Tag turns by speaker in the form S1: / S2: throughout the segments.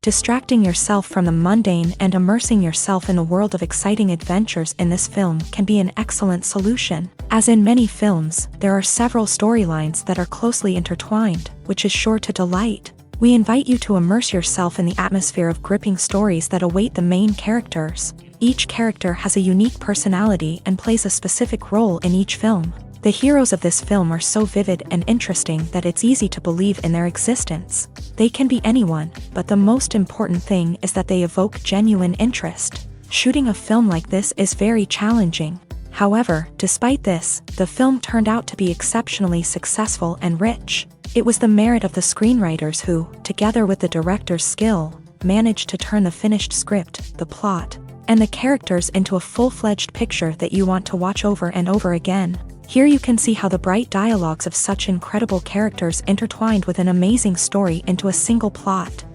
S1: Distracting yourself from the mundane and immersing yourself in a world of exciting adventures in this film can be an excellent solution. As in many films, there are several storylines that are closely intertwined, which is sure to delight. We invite you to immerse yourself in the atmosphere of gripping stories that await the main characters. Each character has a unique personality and plays a specific role in each film. The heroes of this film are so vivid and interesting that it's easy to believe in their existence. They can be anyone, but the most important thing is that they evoke genuine interest. Shooting a film like this is very challenging. However, despite this, the film turned out to be exceptionally successful and rich. It was the merit of the screenwriters who, together with the director's skill, managed to turn the finished script, the plot, and the characters into a full-fledged picture that you want to watch over and over again. Here you can see how the bright dialogues of such incredible characters intertwined with an amazing story into a single plot.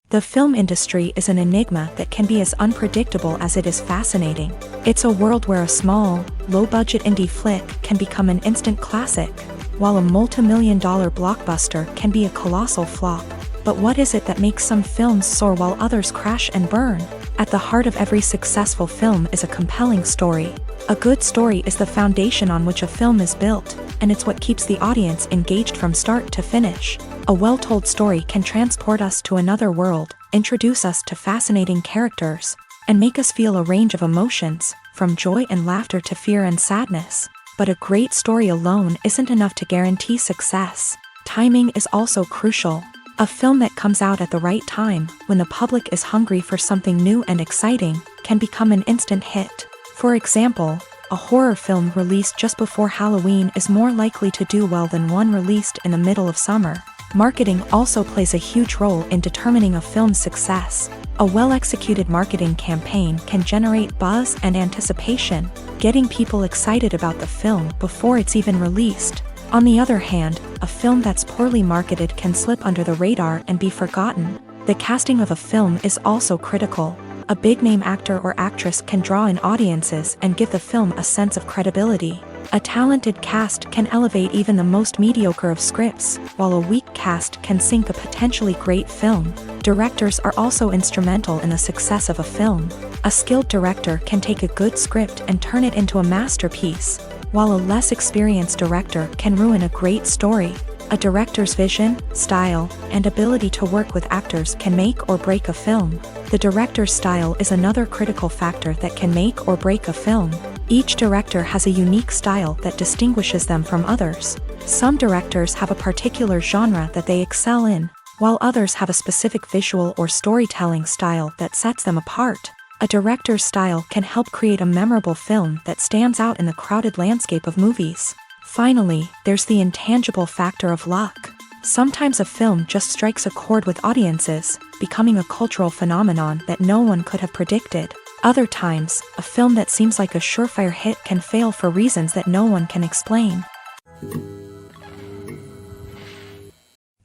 S1: The film industry is an enigma that can be as unpredictable as it is fascinating. It's a world where a small, low-budget indie flick can become an instant classic, while a multi-million-dollar blockbuster can be a colossal flop. But what is it that makes some films soar while others crash and burn? At the heart of every successful film is a compelling story. A good story is the foundation on which a film is built, and it's what keeps the audience engaged from start to finish. A well-told story can transport us to another world, introduce us to fascinating characters, and make us feel a range of emotions, from joy and laughter to fear and sadness. But a great story alone isn't enough to guarantee success. Timing is also crucial. A film that comes out at the right time, when the public is hungry for something new and exciting, can become an instant hit. For example, a horror film released just before Halloween is more likely to do well than one released in the middle of summer. Marketing also plays a huge role in determining a film's success. A well-executed marketing campaign can generate buzz and anticipation, getting people excited about the film before it's even released. On the other hand, a film that's poorly marketed can slip under the radar and be forgotten. The casting of a film is also critical. A big-name actor or actress can draw in audiences and give the film a sense of credibility. A talented cast can elevate even the most mediocre of scripts, while a weak cast can sink a potentially great film. Directors are also instrumental in the success of a film. A skilled director can take a good script and turn it into a masterpiece, while a less experienced director can ruin a great story. A director's vision, style, and ability to work with actors can make or break a film. The director's style is another critical factor that can make or break a film. Each director has a unique style that distinguishes them from others. Some directors have a particular genre that they excel in, while others have a specific visual or storytelling style that sets them apart. A director's style can help create a memorable film that stands out in the crowded landscape of movies. Finally, there's the intangible factor of luck. Sometimes a film just strikes a chord with audiences, becoming a cultural phenomenon that no one could have predicted. Other times, a film that seems like a surefire hit can fail for reasons that no one can explain.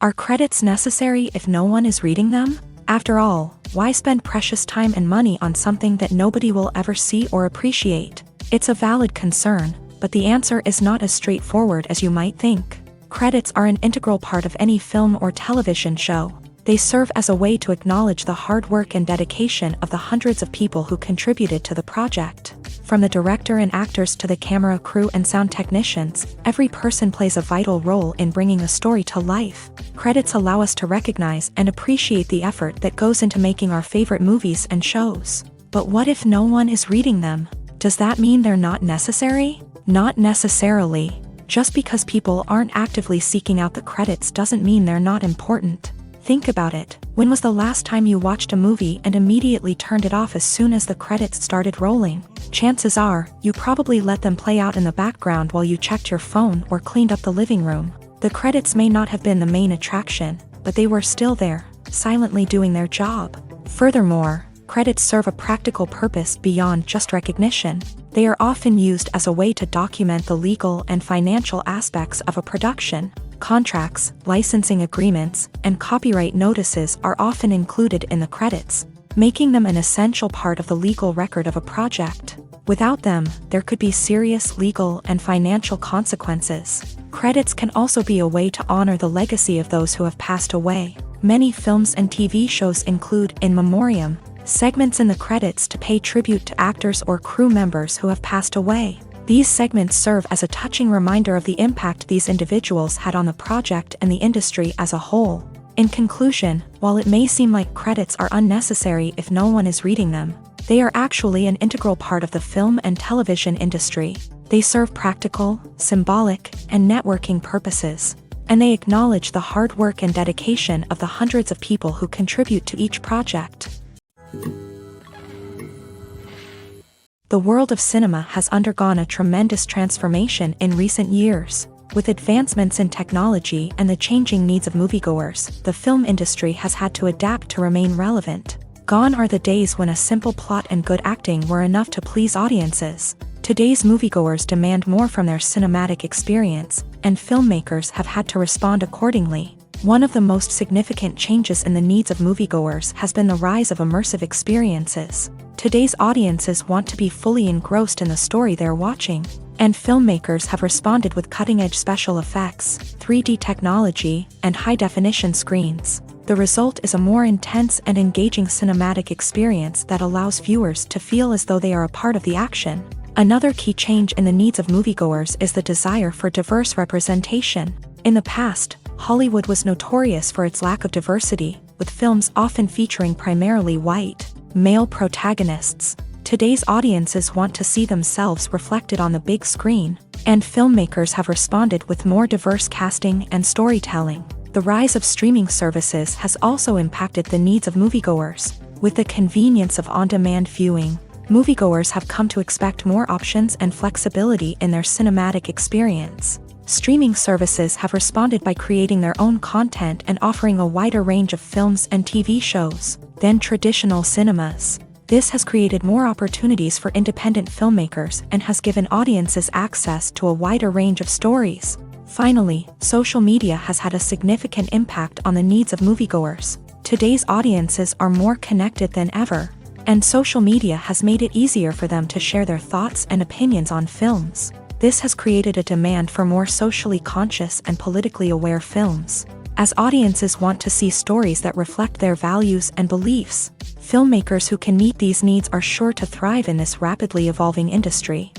S1: Are credits necessary if no one is reading them? After all, why spend precious time and money on something that nobody will ever see or appreciate? It's a valid concern, but the answer is not as straightforward as you might think. Credits are an integral part of any film or television show. They serve as a way to acknowledge the hard work and dedication of the hundreds of people who contributed to the project. From the director and actors to the camera crew and sound technicians, every person plays a vital role in bringing a story to life. Credits allow us to recognize and appreciate the effort that goes into making our favorite movies and shows. But what if no one is reading them? Does that mean they're not necessary? Not necessarily. Just because people aren't actively seeking out the credits doesn't mean they're not important. Think about it. When was the last time you watched a movie and immediately turned it off as soon as the credits started rolling? Chances are, you probably let them play out in the background while you checked your phone or cleaned up the living room. The credits may not have been the main attraction, but they were still there, silently doing their job. Furthermore, credits serve a practical purpose beyond just recognition. They are often used as a way to document the legal and financial aspects of a production. Contracts, licensing agreements, and copyright notices are often included in the credits, making them an essential part of the legal record of a project. Without them, there could be serious legal and financial consequences. Credits can also be a way to honor the legacy of those who have passed away. Many films and TV shows include in memoriam segments in the credits to pay tribute to actors or crew members who have passed away. These segments serve as a touching reminder of the impact these individuals had on the project and the industry as a whole. In conclusion, while it may seem like credits are unnecessary if no one is reading them, they are actually an integral part of the film and television industry. They serve practical, symbolic, and networking purposes, and they acknowledge the hard work and dedication of the hundreds of people who contribute to each project. The world of cinema has undergone a tremendous transformation in recent years. With advancements in technology and the changing needs of moviegoers, the film industry has had to adapt to remain relevant. Gone are the days when a simple plot and good acting were enough to please audiences. Today's moviegoers demand more from their cinematic experience, and filmmakers have had to respond accordingly. One of the most significant changes in the needs of moviegoers has been the rise of immersive experiences. Today's audiences want to be fully engrossed in the story they're watching, and filmmakers have responded with cutting-edge special effects, 3D technology, and high-definition screens. The result is a more intense and engaging cinematic experience that allows viewers to feel as though they are a part of the action. Another key change in the needs of moviegoers is the desire for diverse representation. In the past, Hollywood was notorious for its lack of diversity, with films often featuring primarily white, male protagonists. Today's audiences want to see themselves reflected on the big screen, and filmmakers have responded with more diverse casting and storytelling. The rise of streaming services has also impacted the needs of moviegoers. With the convenience of on-demand viewing, moviegoers have come to expect more options and flexibility in their cinematic experience. Streaming services have responded by creating their own content and offering a wider range of films and TV shows than traditional cinemas. This has created more opportunities for independent filmmakers and has given audiences access to a wider range of stories. Finally, social media has had a significant impact on the needs of moviegoers. Today's audiences are more connected than ever, and social media has made it easier for them to share their thoughts and opinions on films. This has created a demand for more socially conscious and politically aware films. As audiences want to see stories that reflect their values and beliefs, filmmakers who can meet these needs are sure to thrive in this rapidly evolving industry.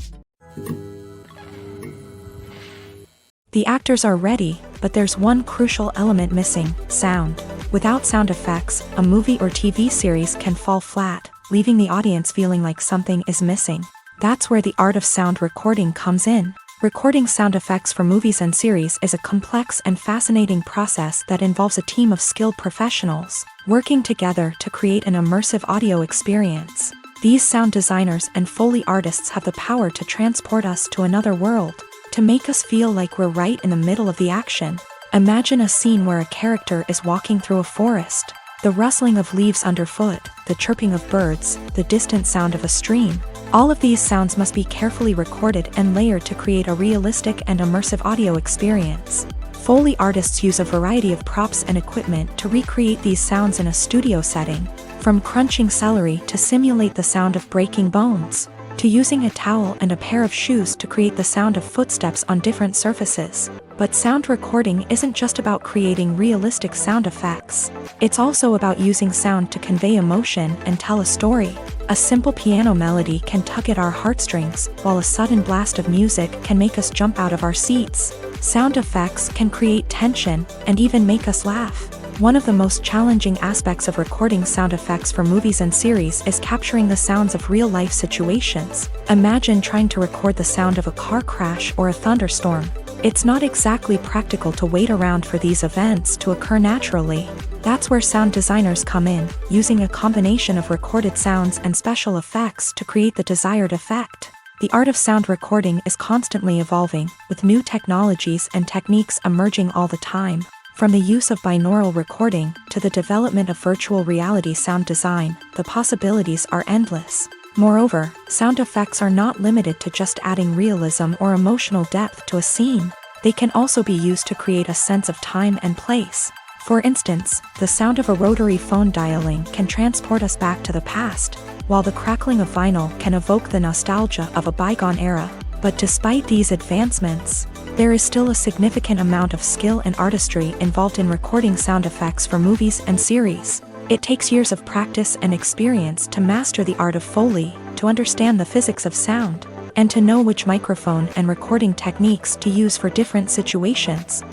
S1: The actors are ready, but there's one crucial element missing: sound. Without sound effects, a movie or TV series can fall flat, leaving the audience feeling like something is missing. That's where the art of sound recording comes in. Recording sound effects for movies and series is a complex and fascinating process that involves a team of skilled professionals working together to create an immersive audio experience. These sound designers and Foley artists have the power to transport us to another world, to make us feel like we're right in the middle of the action. Imagine a scene where a character is walking through a forest. The rustling of leaves underfoot, the chirping of birds, the distant sound of a stream. All of these sounds must be carefully recorded and layered to create a realistic and immersive audio experience. Foley artists use a variety of props and equipment to recreate these sounds in a studio setting, from crunching celery to simulate the sound of breaking bones, to using a towel and a pair of shoes to create the sound of footsteps on different surfaces. But sound recording isn't just about creating realistic sound effects. It's also about using sound to convey emotion and tell a story. A simple piano melody can tug at our heartstrings, while a sudden blast of music can make us jump out of our seats. Sound effects can create tension and even make us laugh. One of the most challenging aspects of recording sound effects for movies and series is capturing the sounds of real-life situations. Imagine trying to record the sound of a car crash or a thunderstorm. It's not exactly practical to wait around for these events to occur naturally. That's where sound designers come in, using a combination of recorded sounds and special effects to create the desired effect. The art of sound recording is constantly evolving, with new technologies and techniques emerging all the time. From the use of binaural recording to the development of virtual reality sound design, the possibilities are endless. Moreover, sound effects are not limited to just adding realism or emotional depth to a scene. They can also be used to create a sense of time and place. For instance, the sound of a rotary phone dialing can transport us back to the past, while the crackling of vinyl can evoke the nostalgia of a bygone era. But despite these advancements, there is still a significant amount of skill and artistry involved in recording sound effects for movies and series. It takes years of practice and experience to master the art of Foley, to understand the physics of sound, and to know which microphone and recording techniques to use for different situations.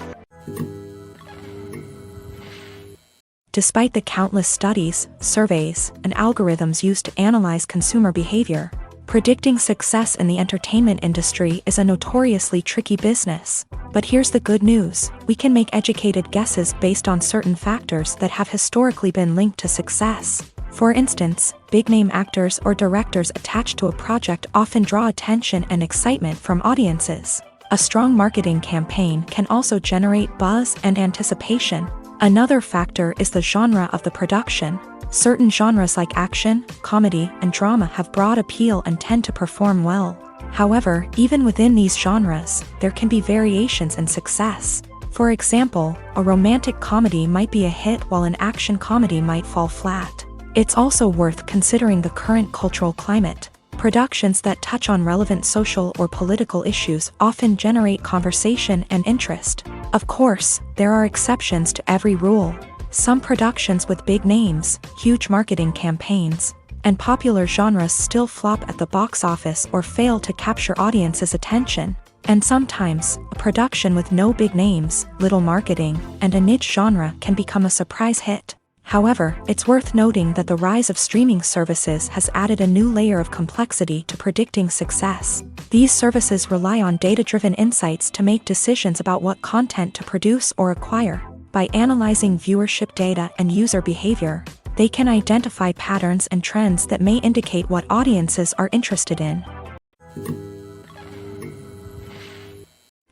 S1: Despite the countless studies, surveys, and algorithms used to analyze consumer behavior, predicting success in the entertainment industry is a notoriously tricky business. But here's the good news: we can make educated guesses based on certain factors that have historically been linked to success. For instance, big-name actors or directors attached to a project often draw attention and excitement from audiences. A strong marketing campaign can also generate buzz and anticipation. Another factor is the genre of the production. Certain genres like action, comedy, and drama have broad appeal and tend to perform well. However, even within these genres, there can be variations in success. For example, a romantic comedy might be a hit while an action comedy might fall flat. It's also worth considering the current cultural climate. Productions that touch on relevant social or political issues often generate conversation and interest. Of course, there are exceptions to every rule. Some productions with big names, huge marketing campaigns, and popular genres still flop at the box office or fail to capture audiences' attention. And sometimes, a production with no big names, little marketing, and a niche genre can become a surprise hit. However, it's worth noting that the rise of streaming services has added a new layer of complexity to predicting success. These services rely on data-driven insights to make decisions about what content to produce or acquire. By analyzing viewership data and user behavior, they can identify patterns and trends that may indicate what audiences are interested in.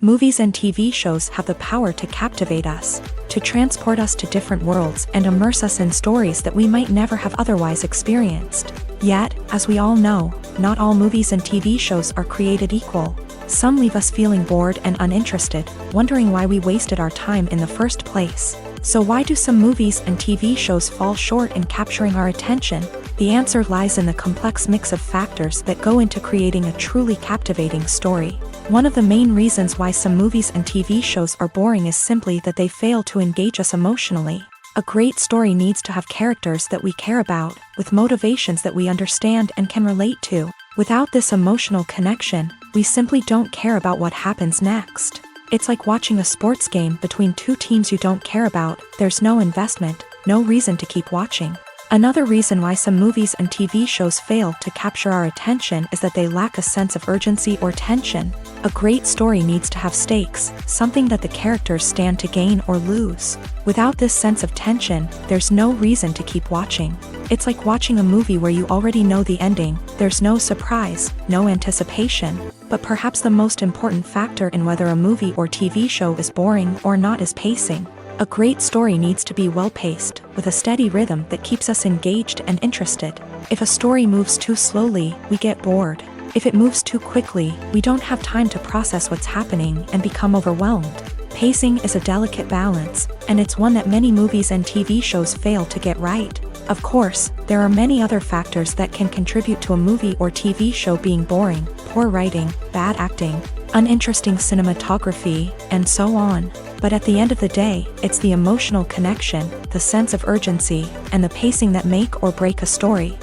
S1: Movies and TV shows have the power to captivate us, to transport us to different worlds and immerse us in stories that we might never have otherwise experienced. Yet, as we all know, not all movies and TV shows are created equal. Some leave us feeling bored and uninterested, wondering why we wasted our time in the first place. So why do some movies and TV shows fall short in capturing our attention? The answer lies in the complex mix of factors that go into creating a truly captivating story. One of the main reasons why some movies and TV shows are boring is simply that they fail to engage us emotionally. A great story needs to have characters that we care about, with motivations that we understand and can relate to. Without this emotional connection, we simply don't care about what happens next. It's like watching a sports game between two teams you don't care about. There's no investment, no reason to keep watching. Another reason why some movies and TV shows fail to capture our attention is that they lack a sense of urgency or tension. A great story needs to have stakes, something that the characters stand to gain or lose. Without this sense of tension, there's no reason to keep watching. It's like watching a movie where you already know the ending. There's no surprise, no anticipation. But perhaps the most important factor in whether a movie or TV show is boring or not is pacing. A great story needs to be well-paced, with a steady rhythm that keeps us engaged and interested. If a story moves too slowly, we get bored. If it moves too quickly, we don't have time to process what's happening and become overwhelmed. Pacing is a delicate balance, and it's one that many movies and TV shows fail to get right. Of course, there are many other factors that can contribute to a movie or TV show being boring: poor writing, bad acting, uninteresting cinematography, and so on. But at the end of the day, it's the emotional connection, the sense of urgency, and the pacing that make or break a story.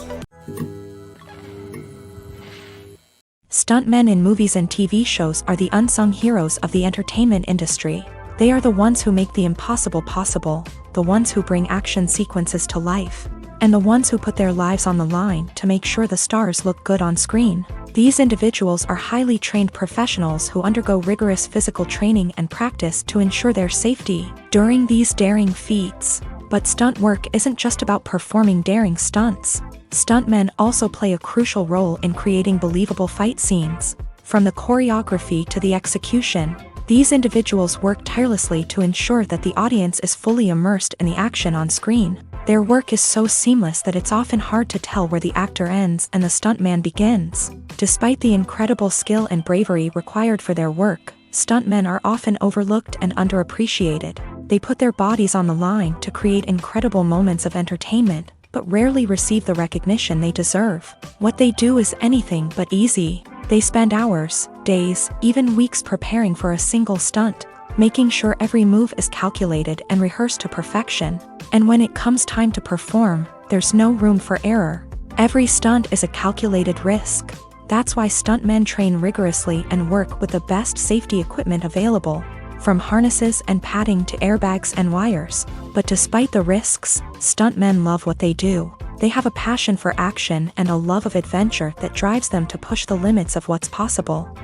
S1: Stuntmen in movies and TV shows are the unsung heroes of the entertainment industry. They are the ones who make the impossible possible, the ones who bring action sequences to life, and the ones who put their lives on the line to make sure the stars look good on screen. These individuals are highly trained professionals who undergo rigorous physical training and practice to ensure their safety during these daring feats. But stunt work isn't just about performing daring stunts. Stuntmen also play a crucial role in creating believable fight scenes. From the choreography to the execution, these individuals work tirelessly to ensure that the audience is fully immersed in the action on screen. Their work is so seamless that it's often hard to tell where the actor ends and the stuntman begins. Despite the incredible skill and bravery required for their work, stuntmen are often overlooked and underappreciated. They put their bodies on the line to create incredible moments of entertainment, but rarely receive the recognition they deserve. What they do is anything but easy. They spend hours, days, even weeks preparing for a single stunt, making sure every move is calculated and rehearsed to perfection. And when it comes time to perform, there's no room for error. Every stunt is a calculated risk. That's why stuntmen train rigorously and work with the best safety equipment available, from harnesses and padding to airbags and wires. But despite the risks, stuntmen love what they do. They have a passion for action and a love of adventure that drives them to push the limits of what's possible.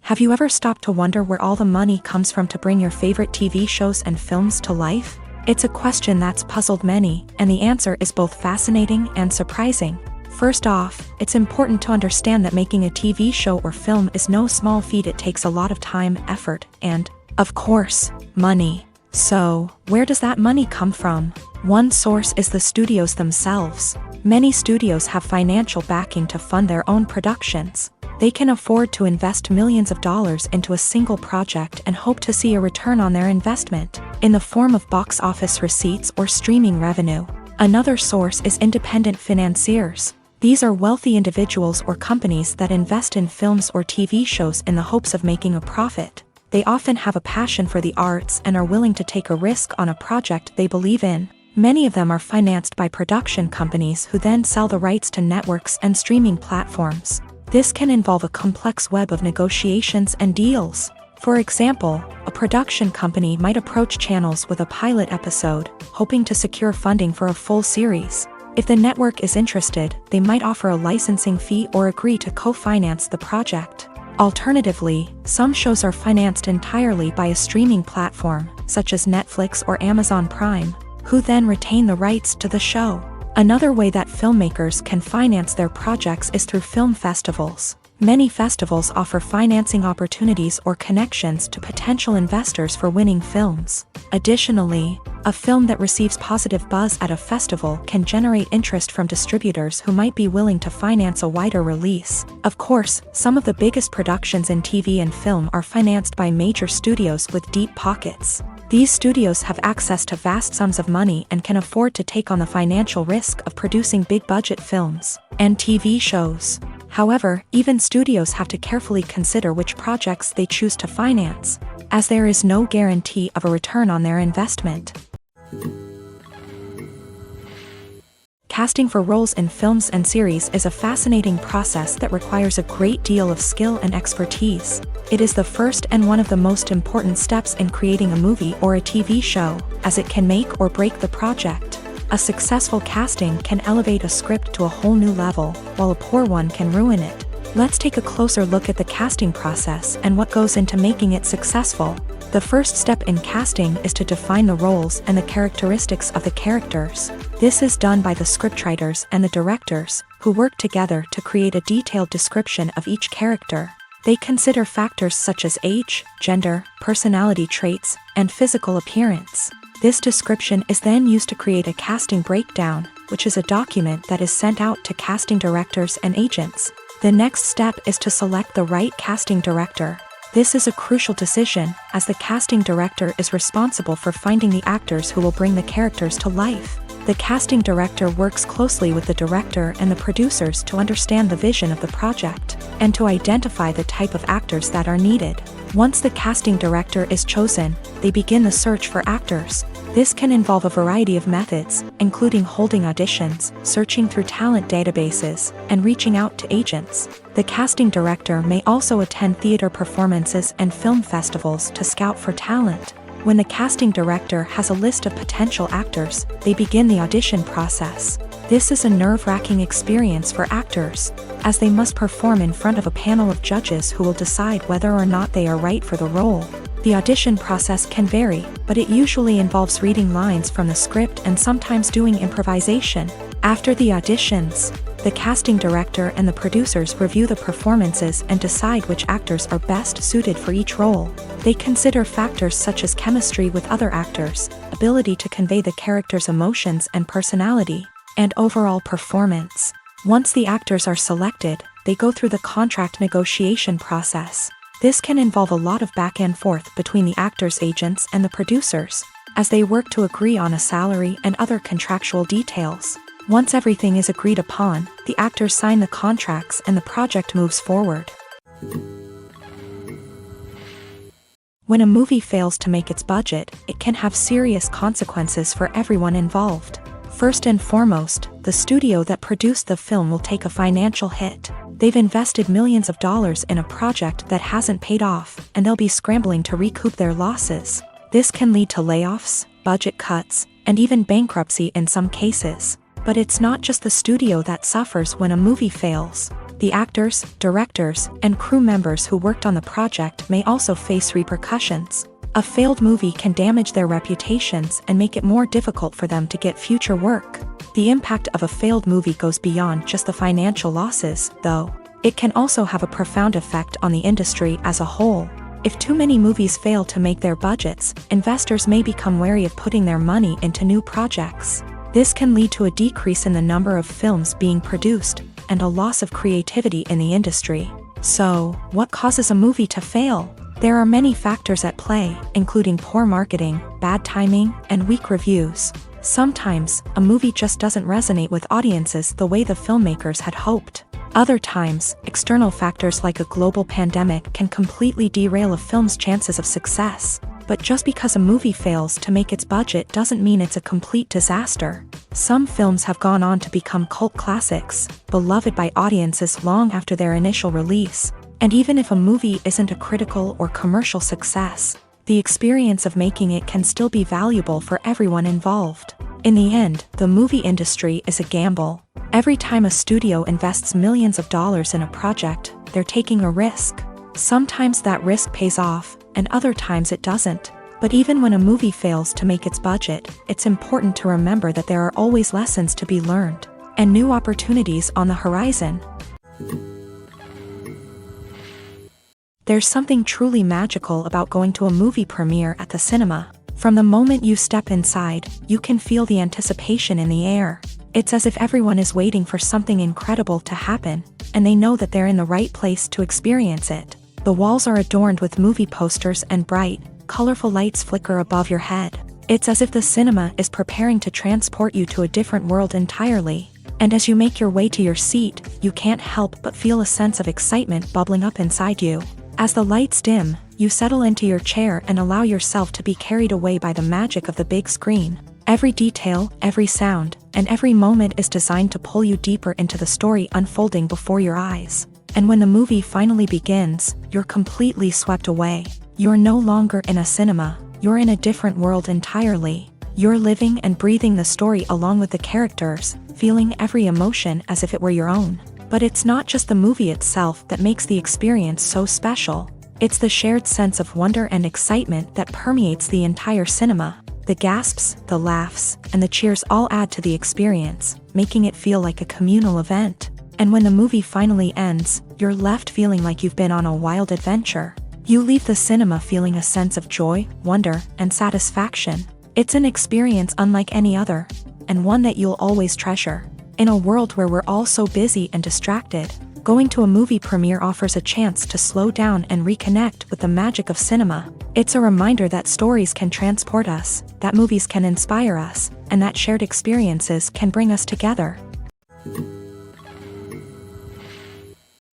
S1: Have you ever stopped to wonder where all the money comes from to bring your favorite TV shows and films to life? It's a question that's puzzled many, and the answer is both fascinating and surprising. First off, it's important to understand that making a TV show or film is no small feat. It takes a lot of time, effort, and, of course, money. So, where does that money come from? One source is the studios themselves. Many studios have financial backing to fund their own productions. They can afford to invest millions of dollars into a single project and hope to see a return on their investment, in the form of box office receipts or streaming revenue. Another source is independent financiers. These are wealthy individuals or companies that invest in films or TV shows in the hopes of making a profit. They often have a passion for the arts and are willing to take a risk on a project they believe in. Many of them are financed by production companies who then sell the rights to networks and streaming platforms. This can involve a complex web of negotiations and deals. For example, a production company might approach channels with a pilot episode, hoping to secure funding for a full series. If the network is interested, they might offer a licensing fee or agree to co-finance the project. Alternatively, some shows are financed entirely by a streaming platform, such as Netflix or Amazon Prime, who then retain the rights to the show. Another way that filmmakers can finance their projects is through film festivals. Many festivals offer financing opportunities or connections to potential investors for winning films. Additionally, a film that receives positive buzz at a festival can generate interest from distributors who might be willing to finance a wider release. Of course, some of the biggest productions in TV and film are financed by major studios with deep pockets. These studios have access to vast sums of money and can afford to take on the financial risk of producing big-budget films and TV shows. However, even studios have to carefully consider which projects they choose to finance, as there is no guarantee of a return on their investment. Casting for roles in films and series is a fascinating process that requires a great deal of skill and expertise. It is the first and one of the most important steps in creating a movie or a TV show, as it can make or break the project. A successful casting can elevate a script to a whole new level, while a poor one can ruin it. Let's take a closer look at the casting process and what goes into making it successful. The first step in casting is to define the roles and the characteristics of the characters. This is done by the scriptwriters and the directors, who work together to create a detailed description of each character. They consider factors such as age, gender, personality traits, and physical appearance. This description is then used to create a casting breakdown, which is a document that is sent out to casting directors and agents. The next step is to select the right casting director. This is a crucial decision, as the casting director is responsible for finding the actors who will bring the characters to life. The casting director works closely with the director and the producers to understand the vision of the project, and to identify the type of actors that are needed. Once the casting director is chosen, they begin the search for actors. This can involve a variety of methods, including holding auditions, searching through talent databases, and reaching out to agents. The casting director may also attend theater performances and film festivals to scout for talent. When the casting director has a list of potential actors, they begin the audition process. This is a nerve-wracking experience for actors, as they must perform in front of a panel of judges who will decide whether or not they are right for the role. The audition process can vary, but it usually involves reading lines from the script and sometimes doing improvisation. After the auditions, the casting director and the producers review the performances and decide which actors are best suited for each role. They consider factors such as chemistry with other actors, ability to convey the character's emotions and personality, and overall performance. Once the actors are selected, they go through the contract negotiation process. This can involve a lot of back and forth between the actors' agents and the producers. as they work to agree on a salary and other contractual details. Once everything is agreed upon, the actors sign the contracts and the project moves forward. When a movie fails to make its budget, it can have serious consequences for everyone involved. First and foremost, the studio that produced the film will take a financial hit. They've invested millions of dollars in a project that hasn't paid off, and they'll be scrambling to recoup their losses. This can lead to layoffs, budget cuts, and even bankruptcy in some cases. But it's not just the studio that suffers when a movie fails. The actors, directors, and crew members who worked on the project may also face repercussions. A failed movie can damage their reputations and make it more difficult for them to get future work. The impact of a failed movie goes beyond just the financial losses, though. It can also have a profound effect on the industry as a whole. If too many movies fail to make their budgets, investors may become wary of putting their money into new projects. This can lead to a decrease in the number of films being produced, and a loss of creativity in the industry. So, what causes a movie to fail? There are many factors at play, including poor marketing, bad timing, and weak reviews. Sometimes, a movie just doesn't resonate with audiences the way the filmmakers had hoped. Other times, external factors like a global pandemic can completely derail a film's chances of success. But just because a movie fails to make its budget doesn't mean it's a complete disaster. Some films have gone on to become cult classics, beloved by audiences long after their initial release. And even if a movie isn't a critical or commercial success, the experience of making it can still be valuable for everyone involved. In the end, the movie industry is a gamble. Every time a studio invests millions of dollars in a project, they're taking a risk. Sometimes that risk pays off, and other times it doesn't. But even when a movie fails to make its budget, it's important to remember that there are always lessons to be learned, and new opportunities on the horizon. There's something truly magical about going to a movie premiere at the cinema. From the moment you step inside, you can feel the anticipation in the air. It's as if everyone is waiting for something incredible to happen, and they know that they're in the right place to experience it. The walls are adorned with movie posters and bright, colorful lights flicker above your head. It's as if the cinema is preparing to transport you to a different world entirely. And as you make your way to your seat, you can't help but feel a sense of excitement bubbling up inside you. As the lights dim, you settle into your chair and allow yourself to be carried away by the magic of the big screen. Every detail, every sound, and every moment is designed to pull you deeper into the story unfolding before your eyes. And when the movie finally begins, you're completely swept away. You're no longer in a cinema, you're in a different world entirely. You're living and breathing the story along with the characters, feeling every emotion as if it were your own. But it's not just the movie itself that makes the experience so special. It's the shared sense of wonder and excitement that permeates the entire cinema. The gasps, the laughs, and the cheers all add to the experience, making it feel like a communal event. And when the movie finally ends, you're left feeling like you've been on a wild adventure. You leave the cinema feeling a sense of joy, wonder, and satisfaction. It's an experience unlike any other, and one that you'll always treasure. In a world where we're all so busy and distracted, going to a movie premiere offers a chance to slow down and reconnect with the magic of cinema. It's a reminder that stories can transport us, that movies can inspire us, and that shared experiences can bring us together.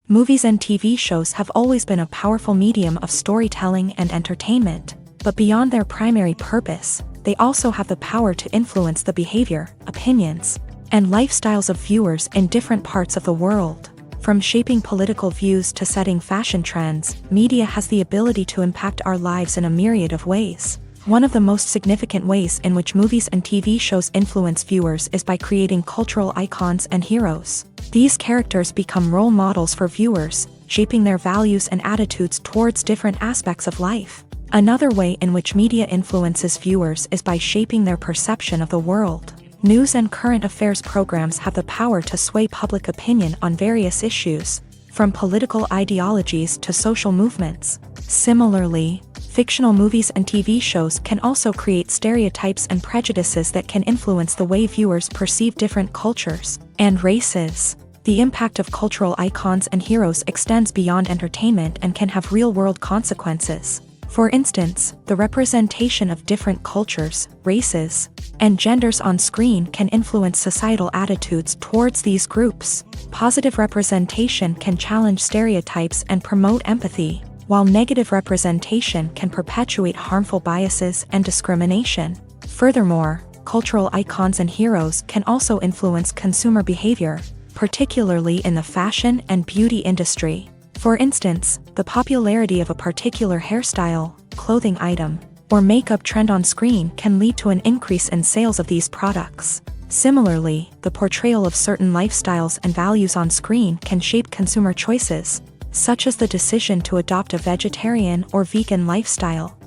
S1: Movies and TV shows have always been a powerful medium of storytelling and entertainment, but beyond their primary purpose, they also have the power to influence the behavior, opinions, and lifestyles of viewers in different parts of the world. From shaping political views to setting fashion trends, media has the ability to impact our lives in a myriad of ways. One of the most significant ways in which movies and TV shows influence viewers is by creating cultural icons and heroes. These characters become role models for viewers, shaping their values and attitudes towards different aspects of life. Another way in which media influences viewers is by shaping their perception of the world. News and current affairs programs have the power to sway public opinion on various issues, from political ideologies to social movements. Similarly, fictional movies and TV shows can also create stereotypes and prejudices that can influence the way viewers perceive different cultures and races. The impact of cultural icons and heroes extends beyond entertainment and can have real-world consequences. For instance, the representation of different cultures, races, and genders on screen can influence societal attitudes towards these groups. Positive representation can challenge stereotypes and promote empathy, while negative representation can perpetuate harmful biases and discrimination. Furthermore, cultural icons and heroes can also influence consumer behavior, particularly in the fashion and beauty industry. For instance, the popularity of a particular hairstyle, clothing item, or makeup trend on screen can lead to an increase in sales of these products. Similarly, the portrayal of certain lifestyles and values on screen can shape consumer choices, such as the decision to adopt a vegetarian or vegan lifestyle.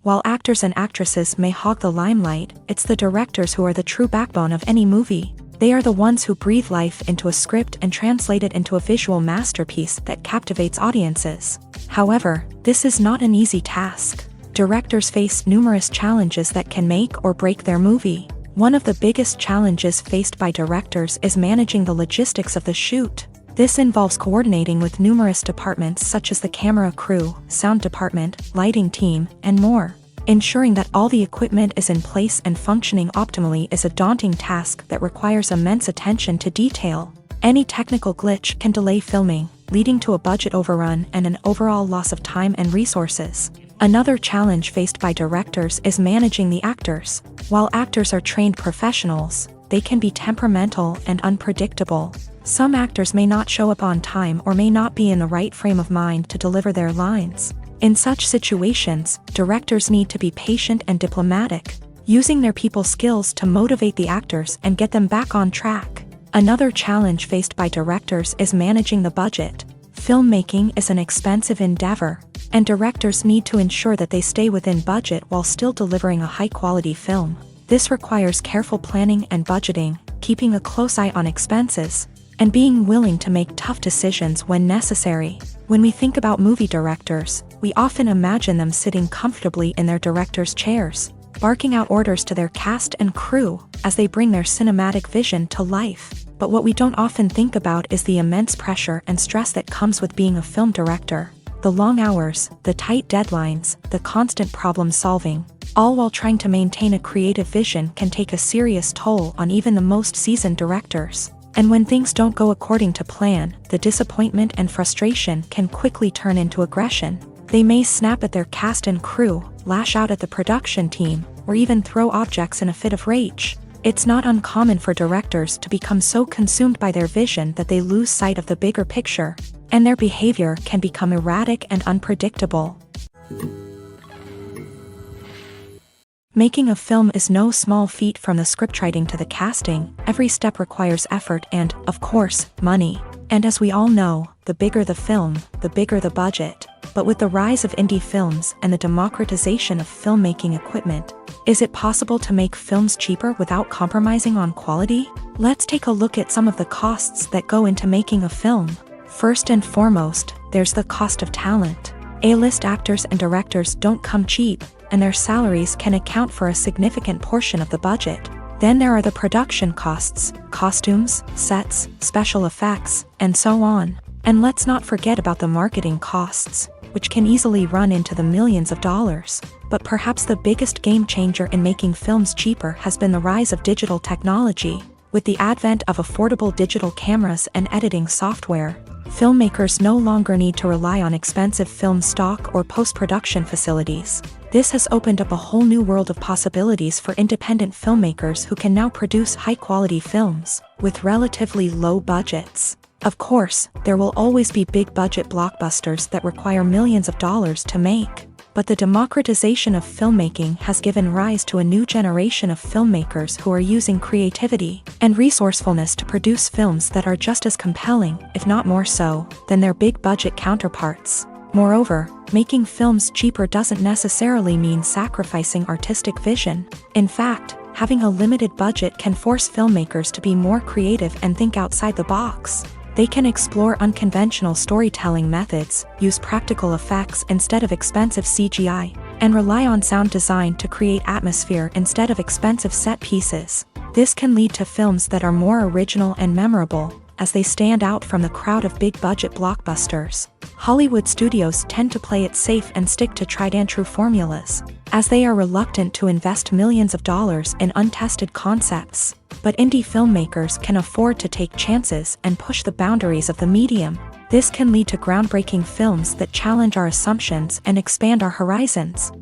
S1: While actors and actresses may hog the limelight, it's the directors who are the true backbone of any movie. They are the ones who breathe life into a script and translate it into a visual masterpiece that captivates audiences. However, this is not an easy task. Directors face numerous challenges that can make or break their movie. One of the biggest challenges faced by directors is managing the logistics of the shoot. This involves coordinating with numerous departments such as the camera crew, sound department, lighting team, and more. Ensuring that all the equipment is in place and functioning optimally is a daunting task that requires immense attention to detail. Any technical glitch can delay filming, leading to a budget overrun and an overall loss of time and resources. Another challenge faced by directors is managing the actors. While actors are trained professionals, they can be temperamental and unpredictable. Some actors may not show up on time or may not be in the right frame of mind to deliver their lines. In such situations, directors need to be patient and diplomatic, using their people skills to motivate the actors and get them back on track. Another challenge faced by directors is managing the budget. Filmmaking is an expensive endeavor, and directors need to ensure that they stay within budget while still delivering a high-quality film. This requires careful planning and budgeting, keeping a close eye on expenses, and being willing to make tough decisions when necessary. When we think about movie directors, we often imagine them sitting comfortably in their director's chairs, barking out orders to their cast and crew as they bring their cinematic vision to life. But what we don't often think about is the immense pressure and stress that comes with being a film director. The long hours, the tight deadlines, the constant problem solving, all while trying to maintain a creative vision can take a serious toll on even the most seasoned directors. And when things don't go according to plan, the disappointment and frustration can quickly turn into aggression. They may snap at their cast and crew, lash out at the production team, or even throw objects in a fit of rage. It's not uncommon for directors to become so consumed by their vision that they lose sight of the bigger picture, and their behavior can become erratic and unpredictable. Making a film is no small feat. From the scriptwriting to the casting, every step requires effort and, of course, money. And as we all know, the bigger the film, the bigger the budget. But with the rise of indie films and the democratization of filmmaking equipment, is it possible to make films cheaper without compromising on quality? Let's take a look at some of the costs that go into making a film. First and foremost, there's the cost of talent. A-list actors and directors don't come cheap, and their salaries can account for a significant portion of the budget. Then there are the production costs, costumes, sets, special effects, and so on. And let's not forget about the marketing costs, which can easily run into the millions of dollars. But perhaps the biggest game changer in making films cheaper has been the rise of digital technology. With the advent of affordable digital cameras and editing software, filmmakers no longer need to rely on expensive film stock or post-production facilities. This has opened up a whole new world of possibilities for independent filmmakers who can now produce high-quality films with relatively low budgets. Of course, there will always be big-budget blockbusters that require millions of dollars to make. But the democratization of filmmaking has given rise to a new generation of filmmakers who are using creativity and resourcefulness to produce films that are just as compelling, if not more so, than their big-budget counterparts. Moreover, making films cheaper doesn't necessarily mean sacrificing artistic vision. In fact, having a limited budget can force filmmakers to be more creative and think outside the box. They can explore unconventional storytelling methods, use practical effects instead of expensive CGI, and rely on sound design to create atmosphere instead of expensive set pieces. This can lead to films that are more original and memorable, as they stand out from the crowd of big-budget blockbusters. Hollywood studios tend to play it safe and stick to tried-and-true formulas, as they are reluctant to invest millions of dollars in untested concepts. But indie filmmakers can afford to take chances and push the boundaries of the medium. This can lead to groundbreaking films that challenge our assumptions and expand our horizons.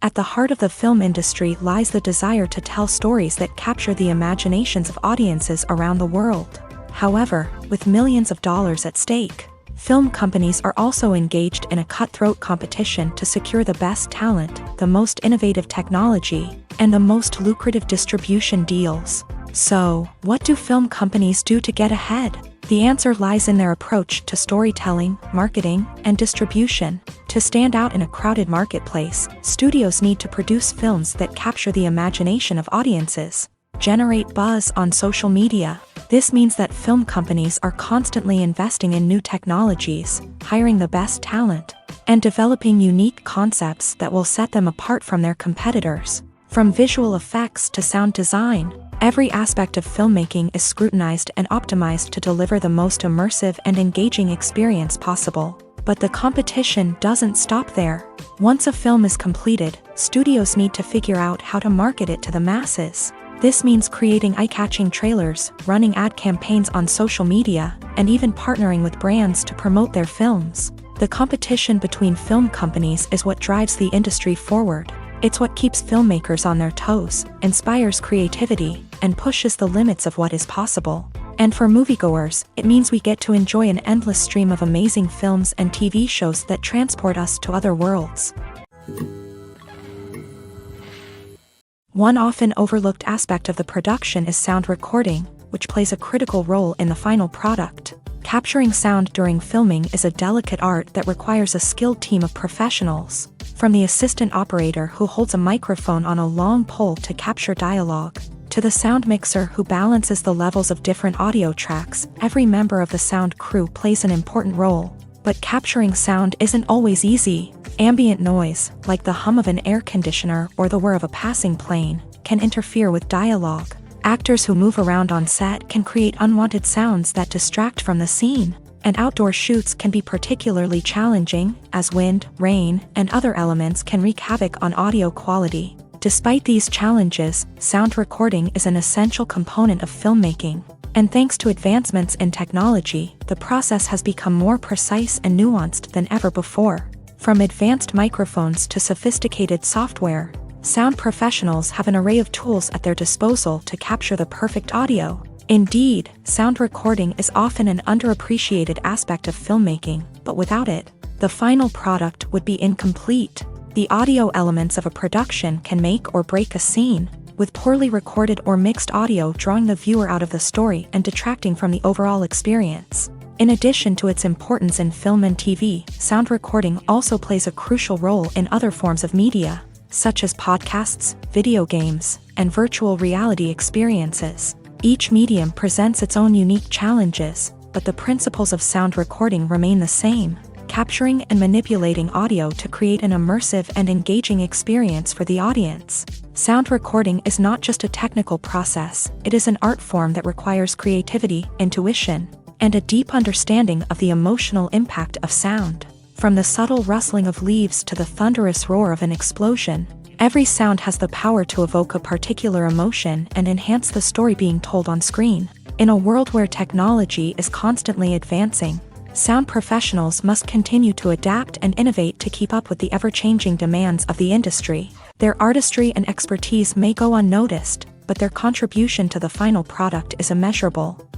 S1: At the heart of the film industry lies the desire to tell stories that capture the imaginations of audiences around the world. However, with millions of dollars at stake, film companies are also engaged in a cutthroat competition to secure the best talent, the most innovative technology, and the most lucrative distribution deals. So, what do film companies do to get ahead? The answer lies in their approach to storytelling, marketing, and distribution. To stand out in a crowded marketplace, studios need to produce films that capture the imagination of audiences, generate buzz on social media. This means that film companies are constantly investing in new technologies, hiring the best talent, and developing unique concepts that will set them apart from their competitors. From visual effects to sound design, every aspect of filmmaking is scrutinized and optimized to deliver the most immersive and engaging experience possible. But the competition doesn't stop there. Once a film is completed, studios need to figure out how to market it to the masses. This means creating eye-catching trailers, running ad campaigns on social media, and even partnering with brands to promote their films. The competition between film companies is what drives the industry forward. It's what keeps filmmakers on their toes, inspires creativity, and pushes the limits of what is possible. And for moviegoers, it means we get to enjoy an endless stream of amazing films and TV shows that transport us to other worlds. One often overlooked aspect of the production is sound recording, which plays a critical role in the final product. Capturing sound during filming is a delicate art that requires a skilled team of professionals. From the assistant operator who holds a microphone on a long pole to capture dialogue, to the sound mixer who balances the levels of different audio tracks, every member of the sound crew plays an important role. But capturing sound isn't always easy. Ambient noise, like the hum of an air conditioner or the whir of a passing plane, can interfere with dialogue. Actors who move around on set can create unwanted sounds that distract from the scene. And outdoor shoots can be particularly challenging, as wind, rain, and other elements can wreak havoc on audio quality. Despite these challenges, sound recording is an essential component of filmmaking. And thanks to advancements in technology, the process has become more precise and nuanced than ever before. From advanced microphones to sophisticated software, sound professionals have an array of tools at their disposal to capture the perfect audio. Indeed, sound recording is often an underappreciated aspect of filmmaking, but without it, the final product would be incomplete. The audio elements of a production can make or break a scene, with poorly recorded or mixed audio drawing the viewer out of the story and detracting from the overall experience. In addition to its importance in film and TV, sound recording also plays a crucial role in other forms of media, such as podcasts, video games, and virtual reality experiences. Each medium presents its own unique challenges, but the principles of sound recording remain the same, capturing and manipulating audio to create an immersive and engaging experience for the audience. Sound recording is not just a technical process, it is an art form that requires creativity, intuition, and a deep understanding of the emotional impact of sound. From the subtle rustling of leaves to the thunderous roar of an explosion, every sound has the power to evoke a particular emotion and enhance the story being told on screen. In a world where technology is constantly advancing, sound professionals must continue to adapt and innovate to keep up with the ever-changing demands of the industry. Their artistry and expertise may go unnoticed, but their contribution to the final product is immeasurable.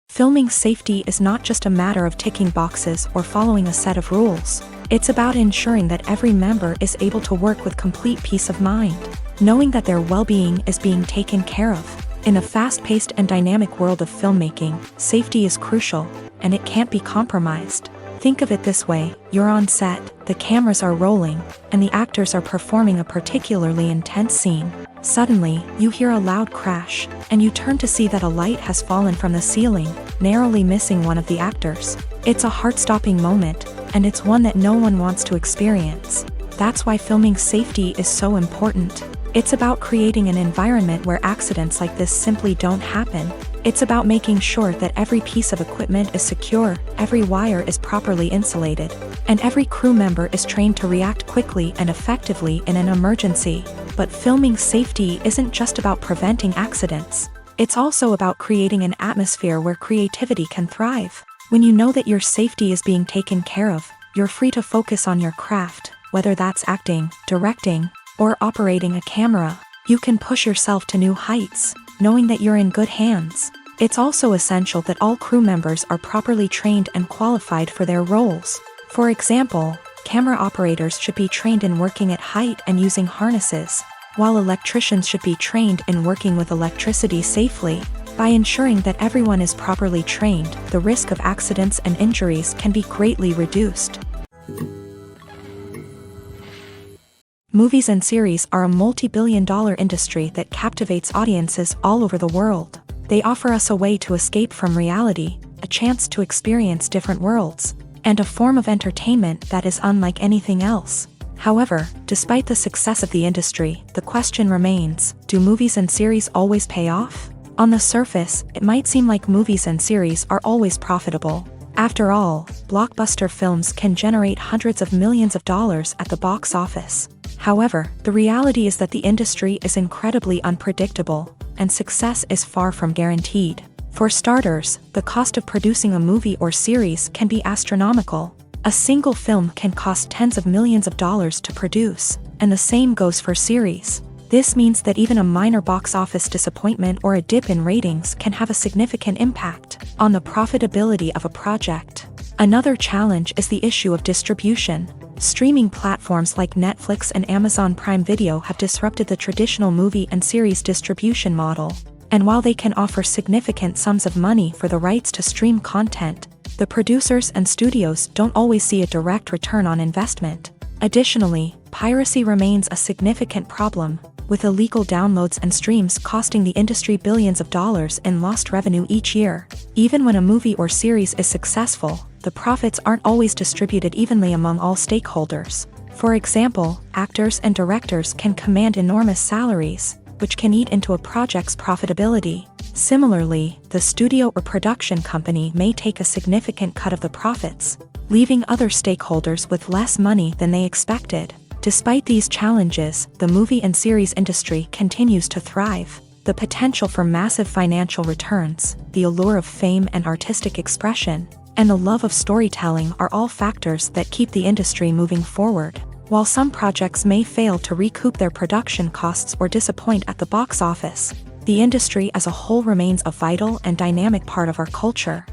S1: Filming safety is not just a matter of ticking boxes or following a set of rules. It's about ensuring that every member is able to work with complete peace of mind, knowing that their well-being is being taken care of. In the fast-paced and dynamic world of filmmaking, safety is crucial, and it can't be compromised. Think of it this way: you're on set, the cameras are rolling, and the actors are performing a particularly intense scene. Suddenly, you hear a loud crash, and you turn to see that a light has fallen from the ceiling, narrowly missing one of the actors. It's a heart-stopping moment, and it's one that no one wants to experience. That's why filming safety is so important. It's about creating an environment where accidents like this simply don't happen. It's about making sure that every piece of equipment is secure, every wire is properly insulated, and every crew member is trained to react quickly and effectively in an emergency. But filming safety isn't just about preventing accidents. It's also about creating an atmosphere where creativity can thrive. When you know that your safety is being taken care of, you're free to focus on your craft, whether that's acting, directing, or operating a camera. You can push yourself to new heights, knowing that you're in good hands. It's also essential that all crew members are properly trained and qualified for their roles. For example, camera operators should be trained in working at height and using harnesses, while electricians should be trained in working with electricity safely. By ensuring that everyone is properly trained, the risk of accidents and injuries can be greatly reduced. Movies and series are a multi-billion-dollar industry that captivates audiences all over the world. They offer us a way to escape from reality, a chance to experience different worlds, and a form of entertainment that is unlike anything else. However, despite the success of the industry, the question remains, do movies and series always pay off? On the surface, it might seem like movies and series are always profitable. After all, blockbuster films can generate hundreds of millions of dollars at the box office. However, the reality is that the industry is incredibly unpredictable, and success is far from guaranteed. For starters, the cost of producing a movie or series can be astronomical. A single film can cost tens of millions of dollars to produce, and the same goes for series. This means that even a minor box office disappointment or a dip in ratings can have a significant impact on the profitability of a project. Another challenge is the issue of distribution. Streaming platforms like Netflix and Amazon Prime Video have disrupted the traditional movie and series distribution model. And while they can offer significant sums of money for the rights to stream content, the producers and studios don't always see a direct return on investment. Additionally, piracy remains a significant problem, with illegal downloads and streams costing the industry billions of dollars in lost revenue each year. Even when a movie or series is successful, the profits aren't always distributed evenly among all stakeholders. For example, actors and directors can command enormous salaries, which can eat into a project's profitability. Similarly, the studio or production company may take a significant cut of the profits, leaving other stakeholders with less money than they expected. Despite these challenges, the movie and series industry continues to thrive. The potential for massive financial returns, the allure of fame and artistic expression, and the love of storytelling are all factors that keep the industry moving forward. While some projects may fail to recoup their production costs or disappoint at the box office, the industry as a whole remains a vital and dynamic part of our culture.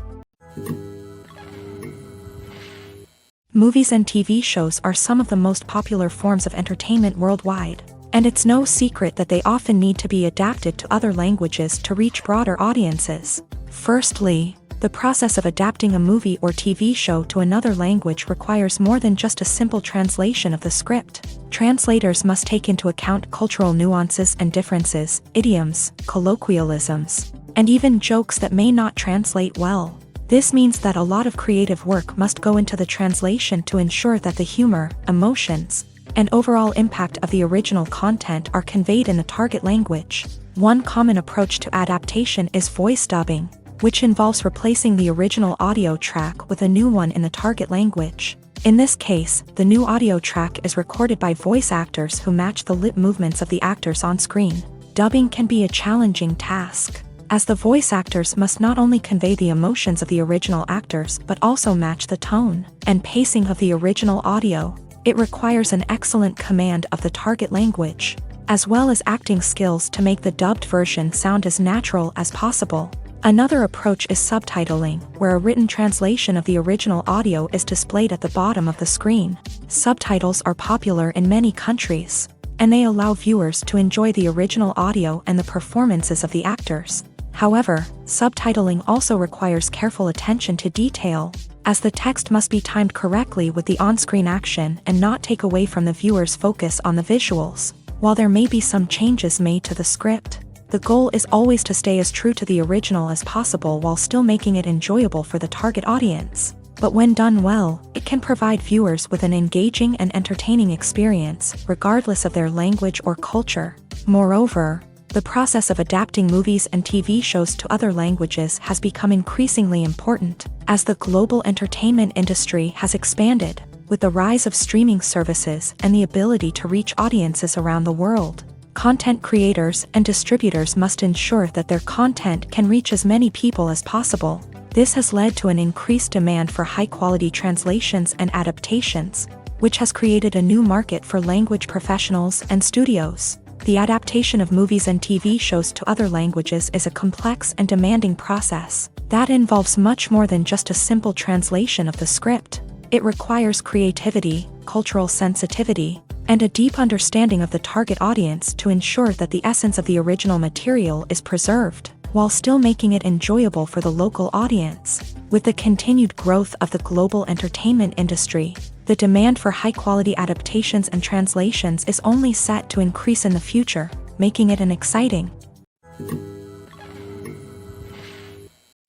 S1: Movies and TV shows are some of the most popular forms of entertainment worldwide, and it's no secret that they often need to be adapted to other languages to reach broader audiences. Firstly, the process of adapting a movie or TV show to another language requires more than just a simple translation of the script. Translators must take into account cultural nuances and differences, idioms, colloquialisms, and even jokes that may not translate well. This means that a lot of creative work must go into the translation to ensure that the humor, emotions, and overall impact of the original content are conveyed in the target language. One common approach to adaptation is voice dubbing, which involves replacing the original audio track with a new one in the target language. In this case, the new audio track is recorded by voice actors who match the lip movements of the actors on screen. Dubbing can be a challenging task, as the voice actors must not only convey the emotions of the original actors but also match the tone and pacing of the original audio. It requires an excellent command of the target language, as well as acting skills to make the dubbed version sound as natural as possible. Another approach is subtitling, where a written translation of the original audio is displayed at the bottom of the screen. Subtitles are popular in many countries, and they allow viewers to enjoy the original audio and the performances of the actors. However, subtitling also requires careful attention to detail, as the text must be timed correctly with the on-screen action and not take away from the viewer's focus on the visuals. While there may be some changes made to the script, the goal is always to stay as true to the original as possible while still making it enjoyable for the target audience. But when done well, it can provide viewers with an engaging and entertaining experience, regardless of their language or culture. Moreover, the process of adapting movies and TV shows to other languages has become increasingly important, as the global entertainment industry has expanded, with the rise of streaming services and the ability to reach audiences around the world. Content creators and distributors must ensure that their content can reach as many people as possible. This has led to an increased demand for high-quality translations and adaptations, which has created a new market for language professionals and studios. The adaptation of movies and TV shows to other languages is a complex and demanding process that involves much more than just a simple translation of the script. It requires creativity, cultural sensitivity, and a deep understanding of the target audience to ensure that the essence of the original material is preserved, while still making it enjoyable for the local audience. With the continued growth of the global entertainment industry, the demand for high-quality adaptations and translations is only set to increase in the future, making it an exciting.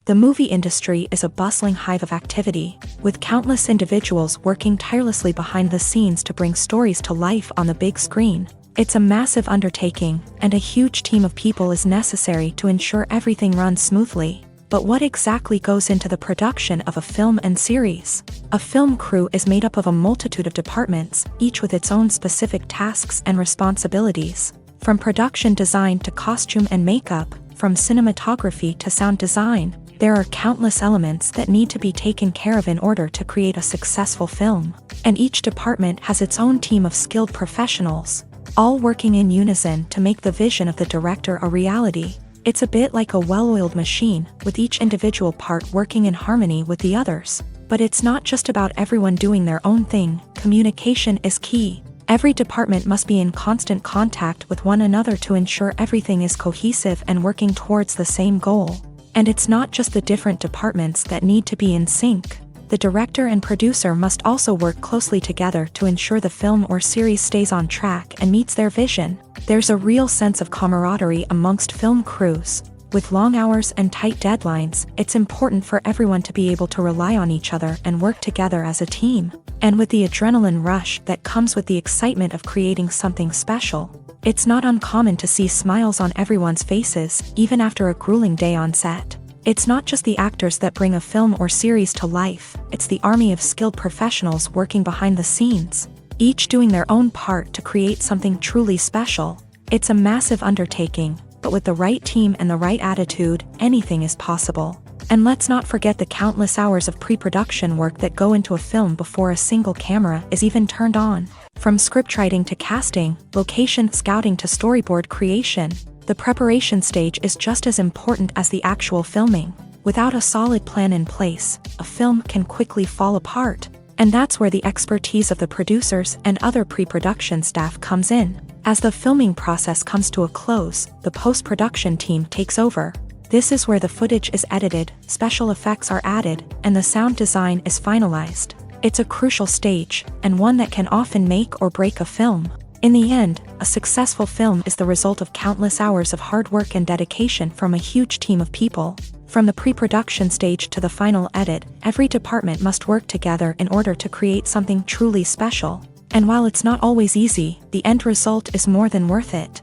S1: The movie industry is a bustling hive of activity, with countless individuals working tirelessly behind the scenes to bring stories to life on the big screen. It's a massive undertaking, and a huge team of people is necessary to ensure everything runs smoothly. But what exactly goes into the production of a film and series? A film crew is made up of a multitude of departments, each with its own specific tasks and responsibilities. From production design to costume and makeup, from cinematography to sound design, there are countless elements that need to be taken care of in order to create a successful film. And each department has its own team of skilled professionals, all working in unison to make the vision of the director a reality. It's a bit like a well-oiled machine, with each individual part working in harmony with the others. But it's not just about everyone doing their own thing. Communication is key. Every department must be in constant contact with one another to ensure everything is cohesive and working towards the same goal. And it's not just the different departments that need to be in sync. The director and producer must also work closely together to ensure the film or series stays on track and meets their vision. There's a real sense of camaraderie amongst film crews. With long hours and tight deadlines, it's important for everyone to be able to rely on each other and work together as a team. And with the adrenaline rush that comes with the excitement of creating something special, it's not uncommon to see smiles on everyone's faces, even after a grueling day on set. It's not just the actors that bring a film or series to life, it's the army of skilled professionals working behind the scenes, each doing their own part to create something truly special. It's a massive undertaking, but with the right team and the right attitude, anything is possible. And let's not forget the countless hours of pre-production work that go into a film before a single camera is even turned on. From scriptwriting to casting, location scouting to storyboard creation, the preparation stage is just as important as the actual filming. Without a solid plan in place, a film can quickly fall apart. And that's where the expertise of the producers and other pre-production staff comes in. As the filming process comes to a close, the post-production team takes over. This is where the footage is edited, special effects are added, and the sound design is finalized. It's a crucial stage, and one that can often make or break a film. In the end, a successful film is the result of countless hours of hard work and dedication from a huge team of people. From the pre-production stage to the final edit, every department must work together in order to create something truly special. And while it's not always easy, the end result is more than worth it.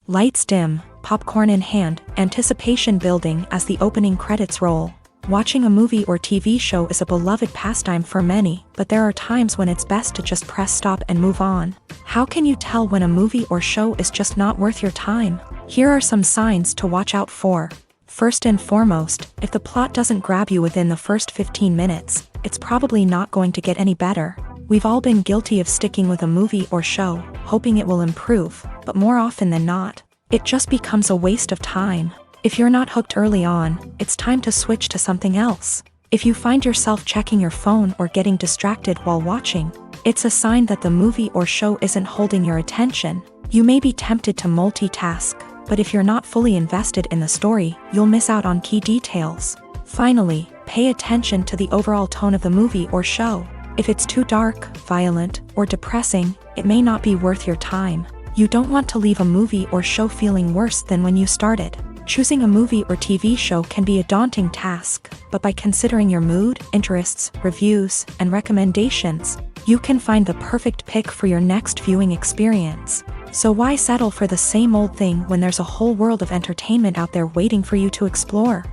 S1: Lights dim, popcorn in hand, anticipation building as the opening credits roll. Watching a movie or TV show is a beloved pastime for many, but there are times when it's best to just press stop and move on. How can you tell when a movie or show is just not worth your time? Here are some signs to watch out for. First and foremost, if the plot doesn't grab you within the first 15 minutes, it's probably not going to get any better. We've all been guilty of sticking with a movie or show, hoping it will improve, but more often than not, it just becomes a waste of time. If you're not hooked early on, it's time to switch to something else. If you find yourself checking your phone or getting distracted while watching, it's a sign that the movie or show isn't holding your attention. You may be tempted to multitask, but if you're not fully invested in the story, you'll miss out on key details. Finally, pay attention to the overall tone of the movie or show. If it's too dark, violent, or depressing, it may not be worth your time. You don't want to leave a movie or show feeling worse than when you started. Choosing a movie or TV show can be a daunting task, but by considering your mood, interests, reviews, and recommendations, you can find the perfect pick for your next viewing experience. So why settle for the same old thing when there's a whole world of entertainment out there waiting for you to explore?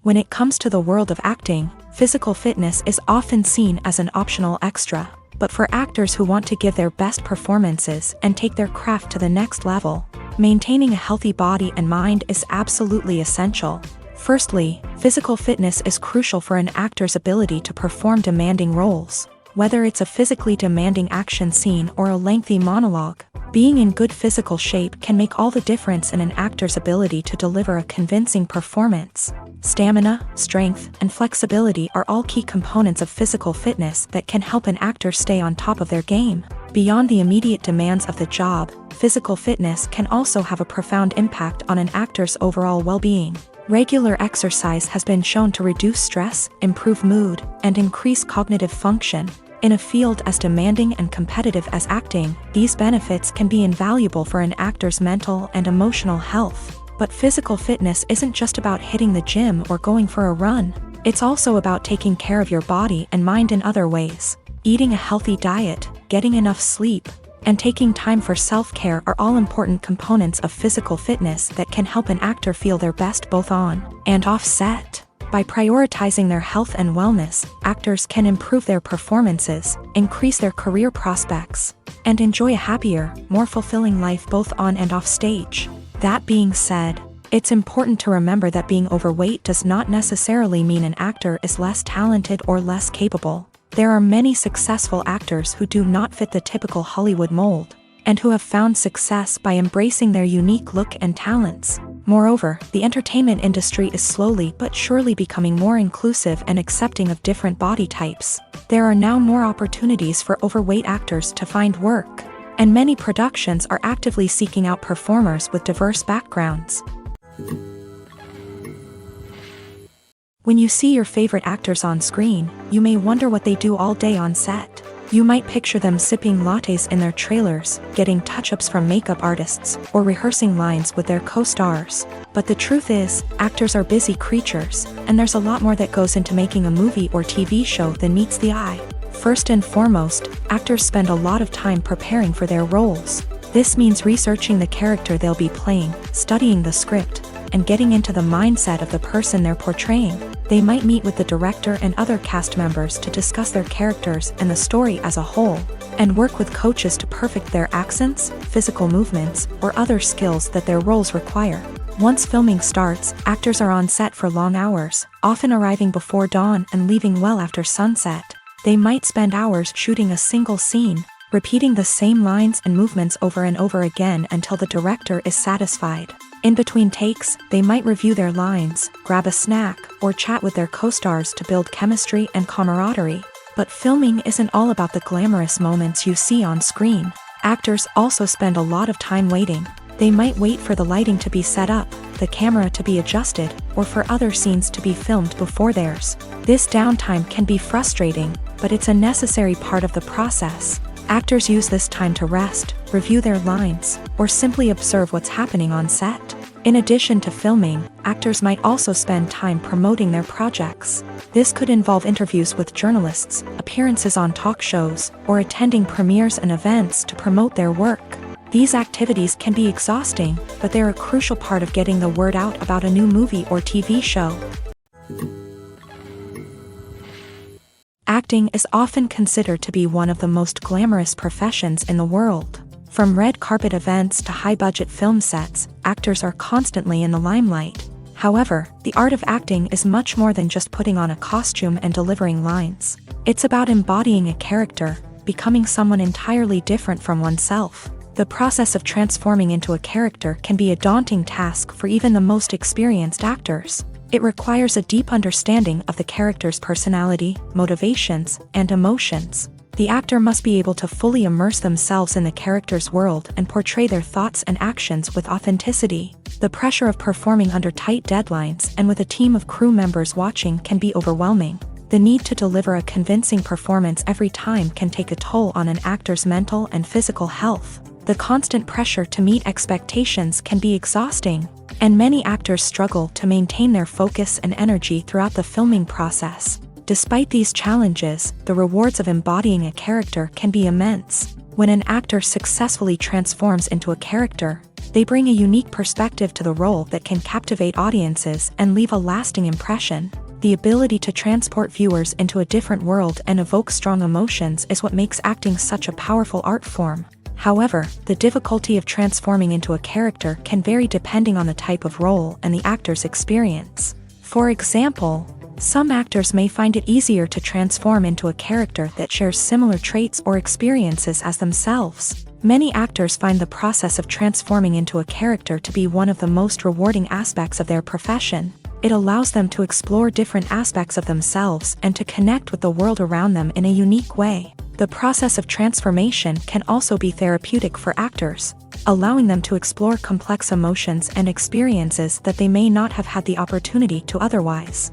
S1: When it comes to the world of acting, physical fitness is often seen as an optional extra. But for actors who want to give their best performances and take their craft to the next level, maintaining a healthy body and mind is absolutely essential. Firstly, physical fitness is crucial for an actor's ability to perform demanding roles. Whether it's a physically demanding action scene or a lengthy monologue, being in good physical shape can make all the difference in an actor's ability to deliver a convincing performance. Stamina, strength, and flexibility are all key components of physical fitness that can help an actor stay on top of their game. Beyond the immediate demands of the job, physical fitness can also have a profound impact on an actor's overall well-being. Regular exercise has been shown to reduce stress, improve mood, and increase cognitive function. In a field as demanding and competitive as acting, these benefits can be invaluable for an actor's mental and emotional health. But physical fitness isn't just about hitting the gym or going for a run. It's also about taking care of your body and mind in other ways. Eating a healthy diet, getting enough sleep, and taking time for self-care are all important components of physical fitness that can help an actor feel their best both on and off set. By prioritizing their health and wellness, actors can improve their performances, increase their career prospects, and enjoy a happier, more fulfilling life both on and off stage. That being said, it's important to remember that being overweight does not necessarily mean an actor is less talented or less capable. There are many successful actors who do not fit the typical Hollywood mold, and who have found success by embracing their unique look and talents. Moreover, the entertainment industry is slowly but surely becoming more inclusive and accepting of different body types. There are now more opportunities for overweight actors to find work, and many productions are actively seeking out performers with diverse backgrounds. When you see your favorite actors on screen, you may wonder what they do all day on set. You might picture them sipping lattes in their trailers, getting touch-ups from makeup artists, or rehearsing lines with their co-stars. But the truth is, actors are busy creatures, and there's a lot more that goes into making a movie or TV show than meets the eye. First and foremost, actors spend a lot of time preparing for their roles. This means researching the character they'll be playing, studying the script, and getting into the mindset of the person they're portraying. They might meet with the director and other cast members to discuss their characters and the story as a whole, and work with coaches to perfect their accents, physical movements, or other skills that their roles require. Once filming starts, actors are on set for long hours, often arriving before dawn and leaving well after sunset. They might spend hours shooting a single scene, repeating the same lines and movements over and over again until the director is satisfied. In between takes, they might review their lines, grab a snack, or chat with their co-stars to build chemistry and camaraderie. But filming isn't all about the glamorous moments you see on screen. Actors also spend a lot of time waiting. They might wait for the lighting to be set up, the camera to be adjusted, or for other scenes to be filmed before theirs. This downtime can be frustrating, but it's a necessary part of the process. Actors use this time to rest, review their lines, or simply observe what's happening on set. In addition to filming, actors might also spend time promoting their projects. This could involve interviews with journalists, appearances on talk shows, or attending premieres and events to promote their work. These activities can be exhausting, but they're a crucial part of getting the word out about a new movie or TV show. Acting is often considered to be one of the most glamorous professions in the world. From red carpet events to high-budget film sets, actors are constantly in the limelight. However, the art of acting is much more than just putting on a costume and delivering lines. It's about embodying a character, becoming someone entirely different from oneself. The process of transforming into a character can be a daunting task for even the most experienced actors. It requires a deep understanding of the character's personality, motivations, and emotions. The actor must be able to fully immerse themselves in the character's world and portray their thoughts and actions with authenticity. The pressure of performing under tight deadlines and with a team of crew members watching can be overwhelming. The need to deliver a convincing performance every time can take a toll on an actor's mental and physical health. The constant pressure to meet expectations can be exhausting, and many actors struggle to maintain their focus and energy throughout the filming process. Despite these challenges, the rewards of embodying a character can be immense. When an actor successfully transforms into a character, they bring a unique perspective to the role that can captivate audiences and leave a lasting impression. The ability to transport viewers into a different world and evoke strong emotions is what makes acting such a powerful art form. However, the difficulty of transforming into a character can vary depending on the type of role and the actor's experience. For example, some actors may find it easier to transform into a character that shares similar traits or experiences as themselves. Many actors find the process of transforming into a character to be one of the most rewarding aspects of their profession. It allows them to explore different aspects of themselves and to connect with the world around them in a unique way. The process of transformation can also be therapeutic for actors, allowing them to explore complex emotions and experiences that they may not have had the opportunity to otherwise.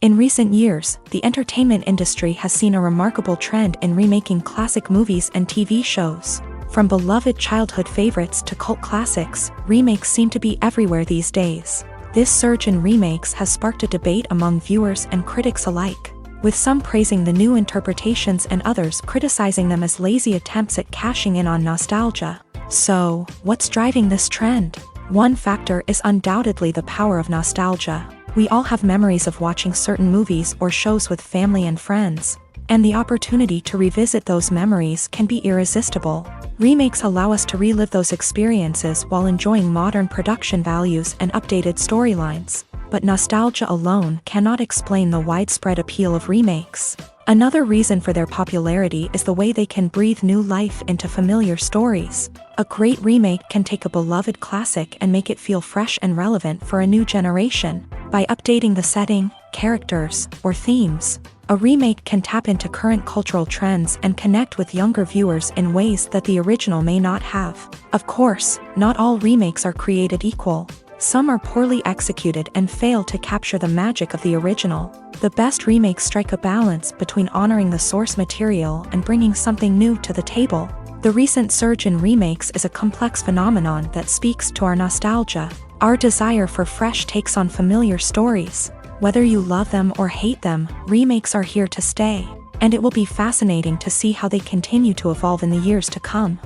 S1: In recent years, the entertainment industry has seen a remarkable trend in remaking classic movies and TV shows. From beloved childhood favorites to cult classics, remakes seem to be everywhere these days. This surge in remakes has sparked a debate among viewers and critics alike, with some praising the new interpretations and others criticizing them as lazy attempts at cashing in on nostalgia. So, what's driving this trend? One factor is undoubtedly the power of nostalgia. We all have memories of watching certain movies or shows with family and friends, and the opportunity to revisit those memories can be irresistible. Remakes allow us to relive those experiences while enjoying modern production values and updated storylines. But nostalgia alone cannot explain the widespread appeal of remakes. Another reason for their popularity is the way they can breathe new life into familiar stories. A great remake can take a beloved classic and make it feel fresh and relevant for a new generation. By updating the setting, characters, or themes, a remake can tap into current cultural trends and connect with younger viewers in ways that the original may not have. Of course, not all remakes are created equal. Some are poorly executed and fail to capture the magic of the original. The best remakes strike a balance between honoring the source material and bringing something new to the table. The recent surge in remakes is a complex phenomenon that speaks to our nostalgia, our desire for fresh takes on familiar stories. Whether you love them or hate them, remakes are here to stay, and it will be fascinating to see how they continue to evolve in the years to come.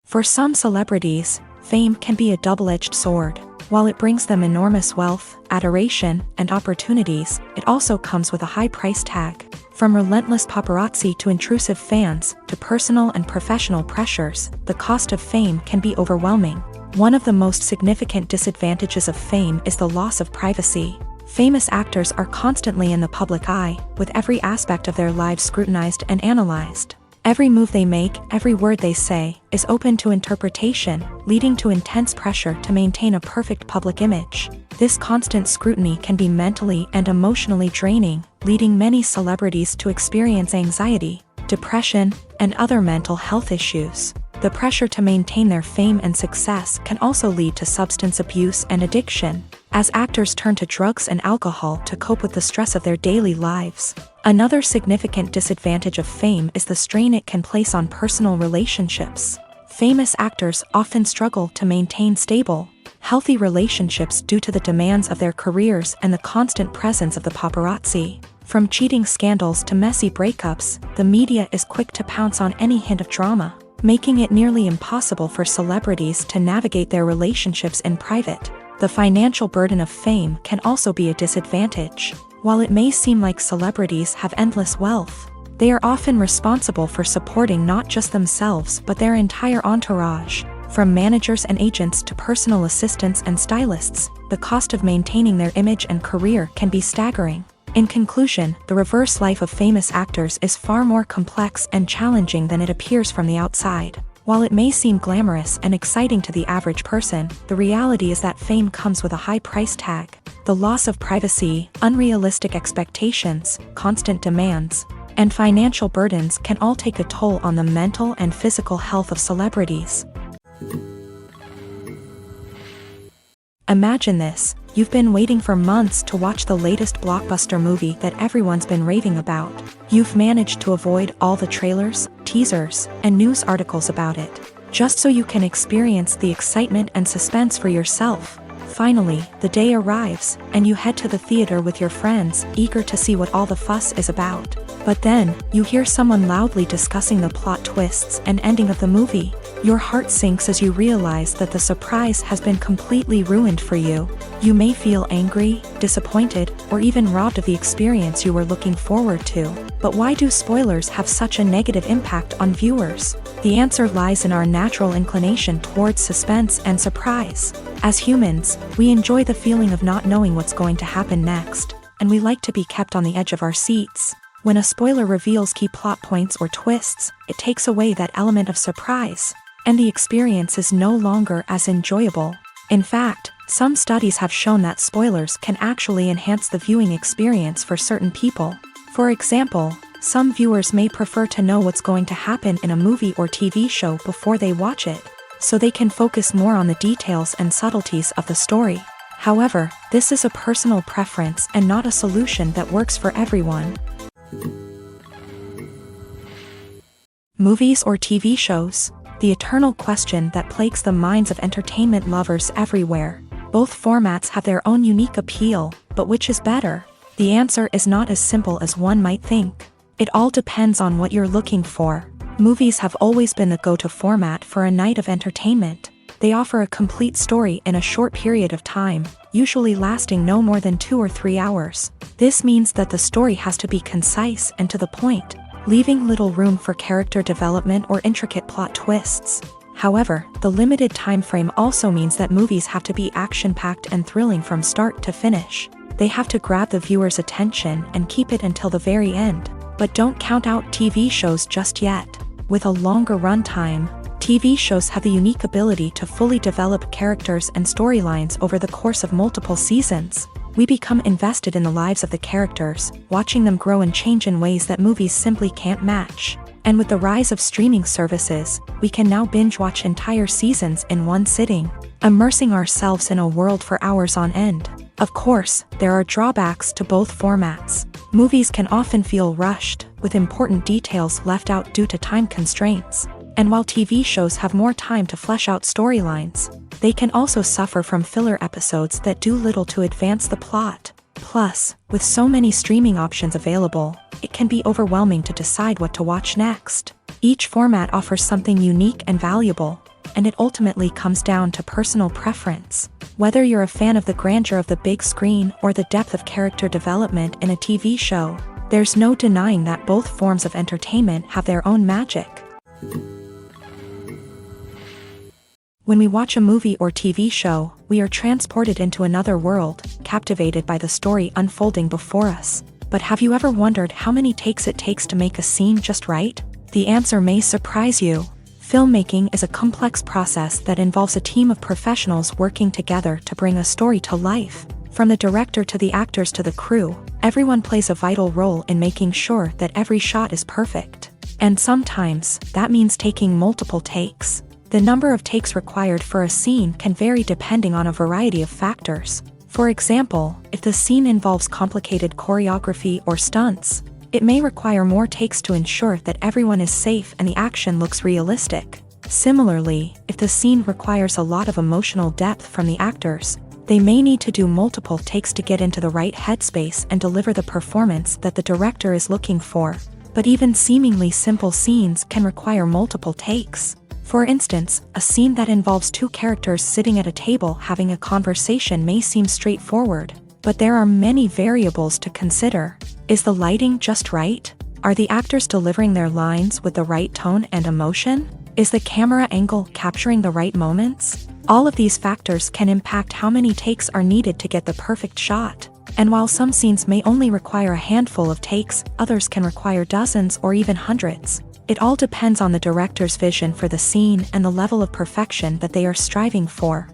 S1: For some celebrities, fame can be a double-edged sword. While it brings them enormous wealth, adoration, and opportunities, it also comes with a high price tag. From relentless paparazzi to intrusive fans, to personal and professional pressures, the cost of fame can be overwhelming. One of the most significant disadvantages of fame is the loss of privacy. Famous actors are constantly in the public eye, with every aspect of their lives scrutinized and analyzed. Every move they make, every word they say, is open to interpretation, leading to intense pressure to maintain a perfect public image. This constant scrutiny can be mentally and emotionally draining, leading many celebrities to experience anxiety, depression, and other mental health issues. The pressure to maintain their fame and success can also lead to substance abuse and addiction, as actors turn to drugs and alcohol to cope with the stress of their daily lives. Another significant disadvantage of fame is the strain it can place on personal relationships. Famous actors often struggle to maintain stable, healthy relationships due to the demands of their careers and the constant presence of the paparazzi. From cheating scandals to messy breakups, the media is quick to pounce on any hint of drama, making it nearly impossible for celebrities to navigate their relationships in private. The financial burden of fame can also be a disadvantage. While it may seem like celebrities have endless wealth, they are often responsible for supporting not just themselves but their entire entourage. From managers and agents to personal assistants and stylists, the cost of maintaining their image and career can be staggering. In conclusion, the reverse life of famous actors is far more complex and challenging than it appears from the outside. While it may seem glamorous and exciting to the average person, the reality is that fame comes with a high price tag. The loss of privacy, unrealistic expectations, constant demands, and financial burdens can all take a toll on the mental and physical health of celebrities. Imagine this: You've been waiting for months to watch the latest blockbuster movie that everyone's been raving about. You've managed to avoid all the trailers, teasers, and news articles about it, just so you can experience the excitement and suspense for yourself. Finally, the day arrives, and you head to the theater with your friends, eager to see what all the fuss is about. But then, you hear someone loudly discussing the plot twists and ending of the movie. Your heart sinks as you realize that the surprise has been completely ruined for you. You may feel angry, disappointed, or even robbed of the experience you were looking forward to. But why do spoilers have such a negative impact on viewers? The answer lies in our natural inclination towards suspense and surprise. As humans, we enjoy the feeling of not knowing what's going to happen next, and we like to be kept on the edge of our seats. When a spoiler reveals key plot points or twists, it takes away that element of surprise, and the experience is no longer as enjoyable. In fact, some studies have shown that spoilers can actually enhance the viewing experience for certain people. For example, some viewers may prefer to know what's going to happen in a movie or TV show before they watch it, so they can focus more on the details and subtleties of the story. However, this is a personal preference and not a solution that works for everyone. Movies or TV shows? The eternal question that plagues the minds of entertainment lovers everywhere. Both formats have their own unique appeal, but which is better? The answer is not as simple as one might think. It all depends on what you're looking for. Movies have always been the go-to format for a night of entertainment. They offer a complete story in a short period of time, usually lasting no more than 2 or 3 hours. This means that the story has to be concise and to the point, leaving little room for character development or intricate plot twists. However, the limited time frame also means that movies have to be action-packed and thrilling from start to finish. They have to grab the viewer's attention and keep it until the very end. But don't count out TV shows just yet. With a longer runtime, TV shows have the unique ability to fully develop characters and storylines over the course of multiple seasons. We become invested in the lives of the characters, watching them grow and change in ways that movies simply can't match. And with the rise of streaming services, we can now binge-watch entire seasons in one sitting, immersing ourselves in a world for hours on end. Of course, there are drawbacks to both formats. Movies can often feel rushed, with important details left out due to time constraints. And while TV shows have more time to flesh out storylines, they can also suffer from filler episodes that do little to advance the plot. Plus, with so many streaming options available, it can be overwhelming to decide what to watch next. Each format offers something unique and valuable, and it ultimately comes down to personal preference. Whether you're a fan of the grandeur of the big screen or the depth of character development in a TV show, there's no denying that both forms of entertainment have their own magic. When we watch a movie or TV show, we are transported into another world, captivated by the story unfolding before us. But have you ever wondered how many takes it takes to make a scene just right? The answer may surprise you. Filmmaking is a complex process that involves a team of professionals working together to bring a story to life. From the director to the actors to the crew, everyone plays a vital role in making sure that every shot is perfect. And sometimes, that means taking multiple takes. The number of takes required for a scene can vary depending on a variety of factors. For example, if the scene involves complicated choreography or stunts, it may require more takes to ensure that everyone is safe and the action looks realistic. Similarly, if the scene requires a lot of emotional depth from the actors, they may need to do multiple takes to get into the right headspace and deliver the performance that the director is looking for. But even seemingly simple scenes can require multiple takes. For instance, a scene that involves two characters sitting at a table having a conversation may seem straightforward, but there are many variables to consider. Is the lighting just right? Are the actors delivering their lines with the right tone and emotion? Is the camera angle capturing the right moments? All of these factors can impact how many takes are needed to get the perfect shot. And while some scenes may only require a handful of takes, others can require dozens or even hundreds. It all depends on the director's vision for the scene and the level of perfection that they are striving for.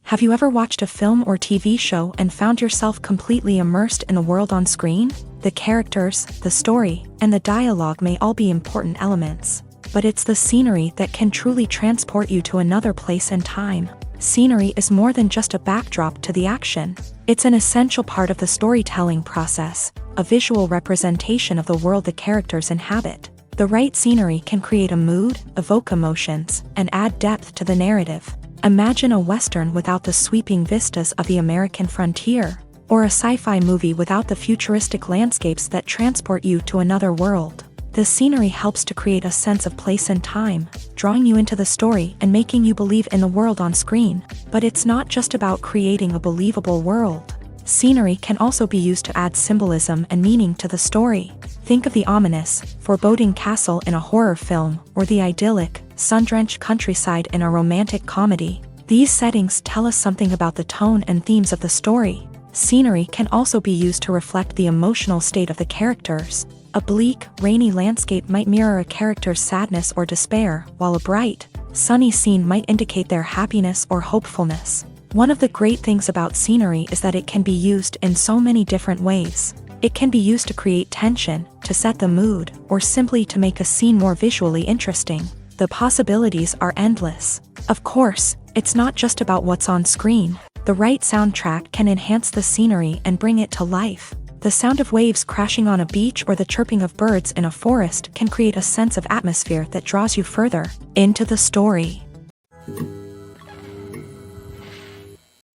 S1: Have you ever watched a film or TV show and found yourself completely immersed in the world on screen? The characters, the story, and the dialogue may all be important elements, but it's the scenery that can truly transport you to another place and time. Scenery is more than just a backdrop to the action. It's an essential part of the storytelling process, a visual representation of the world the characters inhabit. The right scenery can create a mood, evoke emotions, and add depth to the narrative. Imagine a Western without the sweeping vistas of the American frontier, or a sci-fi movie without the futuristic landscapes that transport you to another world. The scenery helps to create a sense of place and time, drawing you into the story and making you believe in the world on screen. But it's not just about creating a believable world. Scenery can also be used to add symbolism and meaning to the story. Think of the ominous, foreboding castle in a horror film, or the idyllic, sun-drenched countryside in a romantic comedy. These settings tell us something about the tone and themes of the story. Scenery can also be used to reflect the emotional state of the characters. A bleak, rainy landscape might mirror a character's sadness or despair, while a bright, sunny scene might indicate their happiness or hopefulness. One of the great things about scenery is that it can be used in so many different ways. It can be used to create tension, to set the mood, or simply to make a scene more visually interesting. The possibilities are endless. Of course, it's not just about what's on screen. The right soundtrack can enhance the scenery and bring it to life. The sound of waves crashing on a beach or the chirping of birds in a forest can create a sense of atmosphere that draws you further into the story.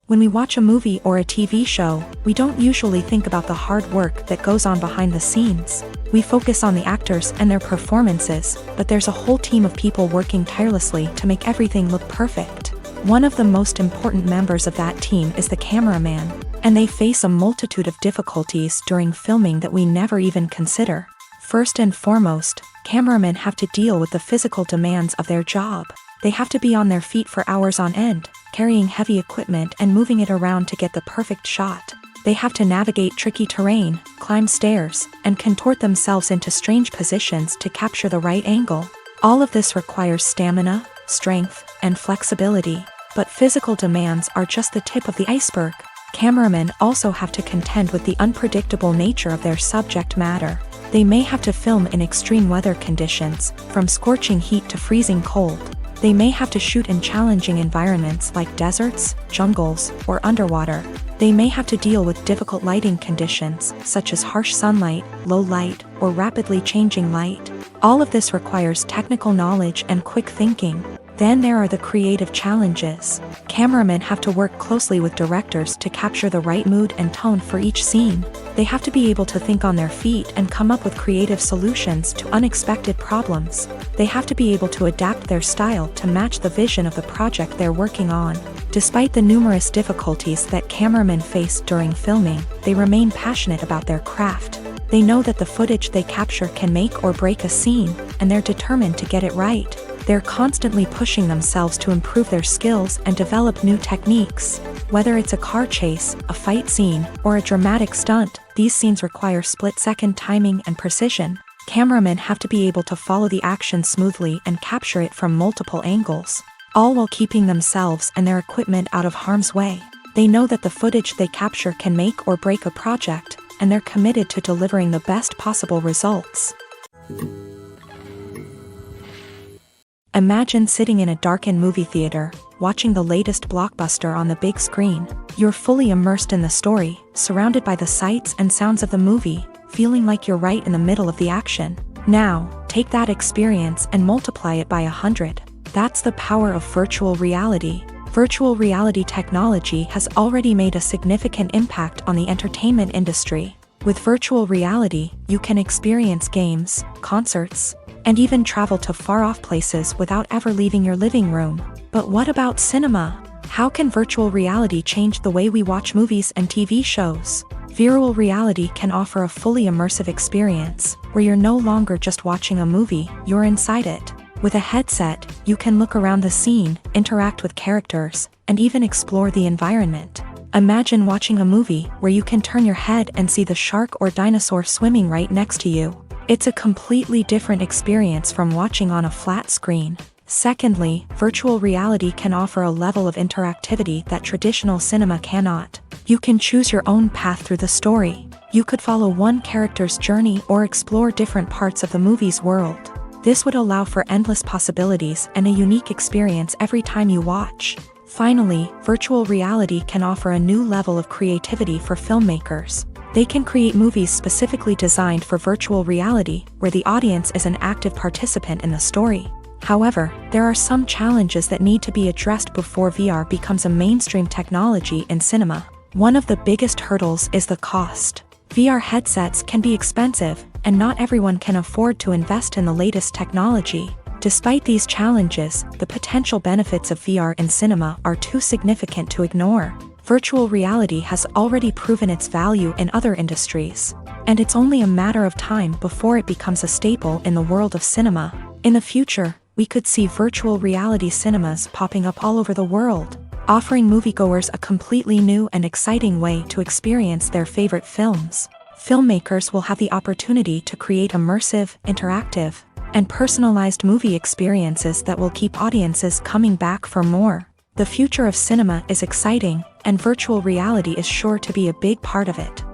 S1: When we watch a movie or a TV show, we don't usually think about the hard work that goes on behind the scenes. We focus on the actors and their performances, but there's a whole team of people working tirelessly to make everything look perfect. One of the most important members of that team is the cameraman, and they face a multitude of difficulties during filming that we never even consider. First and foremost, cameramen have to deal with the physical demands of their job. They have to be on their feet for hours on end, carrying heavy equipment and moving it around to get the perfect shot. They have to navigate tricky terrain, climb stairs, and contort themselves into strange positions to capture the right angle. All of this requires stamina, strength, and flexibility. But physical demands are just the tip of the iceberg. Cameramen also have to contend with the unpredictable nature of their subject matter. They may have to film in extreme weather conditions, from scorching heat to freezing cold. They may have to shoot in challenging environments like deserts, jungles, or underwater. They may have to deal with difficult lighting conditions, such as harsh sunlight, low light, or rapidly changing light. All of this requires technical knowledge and quick thinking. Then there are the creative challenges. Cameramen have to work closely with directors to capture the right mood and tone for each scene. They have to be able to think on their feet and come up with creative solutions to unexpected problems. They have to be able to adapt their style to match the vision of the project they're working on. Despite the numerous difficulties that cameramen face during filming, they remain passionate about their craft. They know that the footage they capture can make or break a scene, and they're determined to get it right. They're constantly pushing themselves to improve their skills and develop new techniques. Whether it's a car chase, a fight scene, or a dramatic stunt, these scenes require split-second timing and precision. Cameramen have to be able to follow the action smoothly and capture it from multiple angles, all while keeping themselves and their equipment out of harm's way. They know that the footage they capture can make or break a project, and they're committed to delivering the best possible results. Imagine sitting in a darkened movie theater, watching the latest blockbuster on the big screen. You're fully immersed in the story, surrounded by the sights and sounds of the movie, feeling like you're right in the middle of the action. Now, take that experience and multiply it by 100. That's the power of virtual reality. Virtual reality technology has already made a significant impact on the entertainment industry. With virtual reality, you can experience games, concerts, and even travel to far-off places without ever leaving your living room. But what about cinema? How can virtual reality change the way we watch movies and TV shows? Virtual reality can offer a fully immersive experience, where you're no longer just watching a movie, you're inside it. With a headset, you can look around the scene, interact with characters, and even explore the environment. Imagine watching a movie where you can turn your head and see the shark or dinosaur swimming right next to you. It's a completely different experience from watching on a flat screen. Secondly, virtual reality can offer a level of interactivity that traditional cinema cannot. You can choose your own path through the story. You could follow one character's journey or explore different parts of the movie's world. This would allow for endless possibilities and a unique experience every time you watch. Finally, virtual reality can offer a new level of creativity for filmmakers. They can create movies specifically designed for virtual reality, where the audience is an active participant in the story. However, there are some challenges that need to be addressed before VR becomes a mainstream technology in cinema. One of the biggest hurdles is the cost. VR headsets can be expensive, and not everyone can afford to invest in the latest technology. Despite these challenges, the potential benefits of VR in cinema are too significant to ignore. Virtual reality has already proven its value in other industries, and it's only a matter of time before it becomes a staple in the world of cinema. In the future, we could see virtual reality cinemas popping up all over the world, offering moviegoers a completely new and exciting way to experience their favorite films. Filmmakers will have the opportunity to create immersive, interactive, and personalized movie experiences that will keep audiences coming back for more. The future of cinema is exciting, and virtual reality is sure to be a big part of it.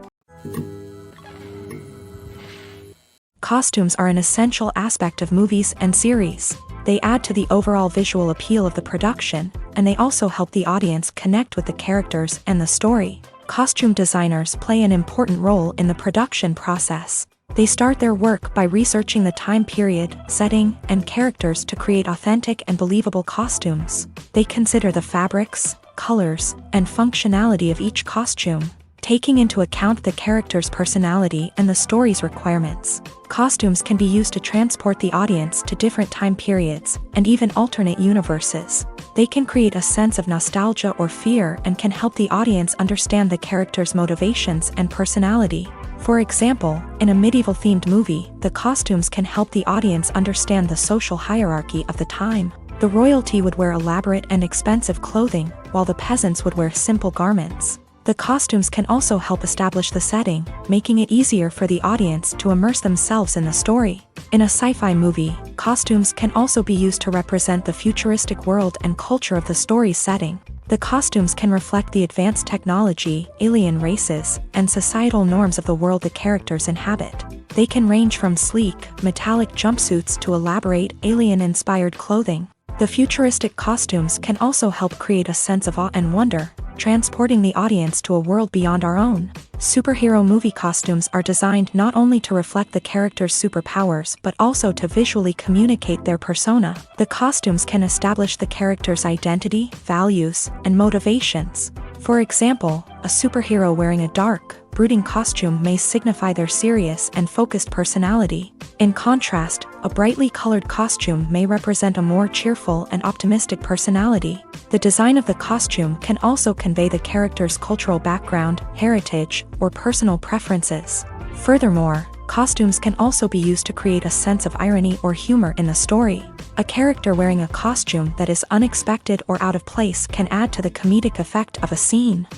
S1: Costumes are an essential aspect of movies and series. They add to the overall visual appeal of the production, and they also help the audience connect with the characters and the story. Costume designers play an important role in the production process. They start their work by researching the time period, setting, and characters to create authentic and believable costumes. They consider the fabrics, colors, and functionality of each costume, taking into account the character's personality and the story's requirements. Costumes can be used to transport the audience to different time periods and even alternate universes. They can create a sense of nostalgia or fear and can help the audience understand the character's motivations and personality. For example, in a medieval-themed movie, the costumes can help the audience understand the social hierarchy of the time. The royalty would wear elaborate and expensive clothing, while the peasants would wear simple garments. The costumes can also help establish the setting, making it easier for the audience to immerse themselves in the story. In a sci-fi movie, costumes can also be used to represent the futuristic world and culture of the story's setting. The costumes can reflect the advanced technology, alien races, and societal norms of the world the characters inhabit. They can range from sleek, metallic jumpsuits to elaborate, alien-inspired clothing. The futuristic costumes can also help create a sense of awe and wonder, transporting the audience to a world beyond our own. Superhero movie costumes are designed not only to reflect the character's superpowers but also to visually communicate their persona. The costumes can establish the character's identity, values, and motivations. For example, a superhero wearing a dark, brooding costume may signify their serious and focused personality. In contrast, a brightly colored costume may represent a more cheerful and optimistic personality. The design of the costume can also convey the character's cultural background, heritage, or personal preferences. Furthermore, costumes can also be used to create a sense of irony or humor in the story. A character wearing a costume that is unexpected or out of place can add to the comedic effect of a scene.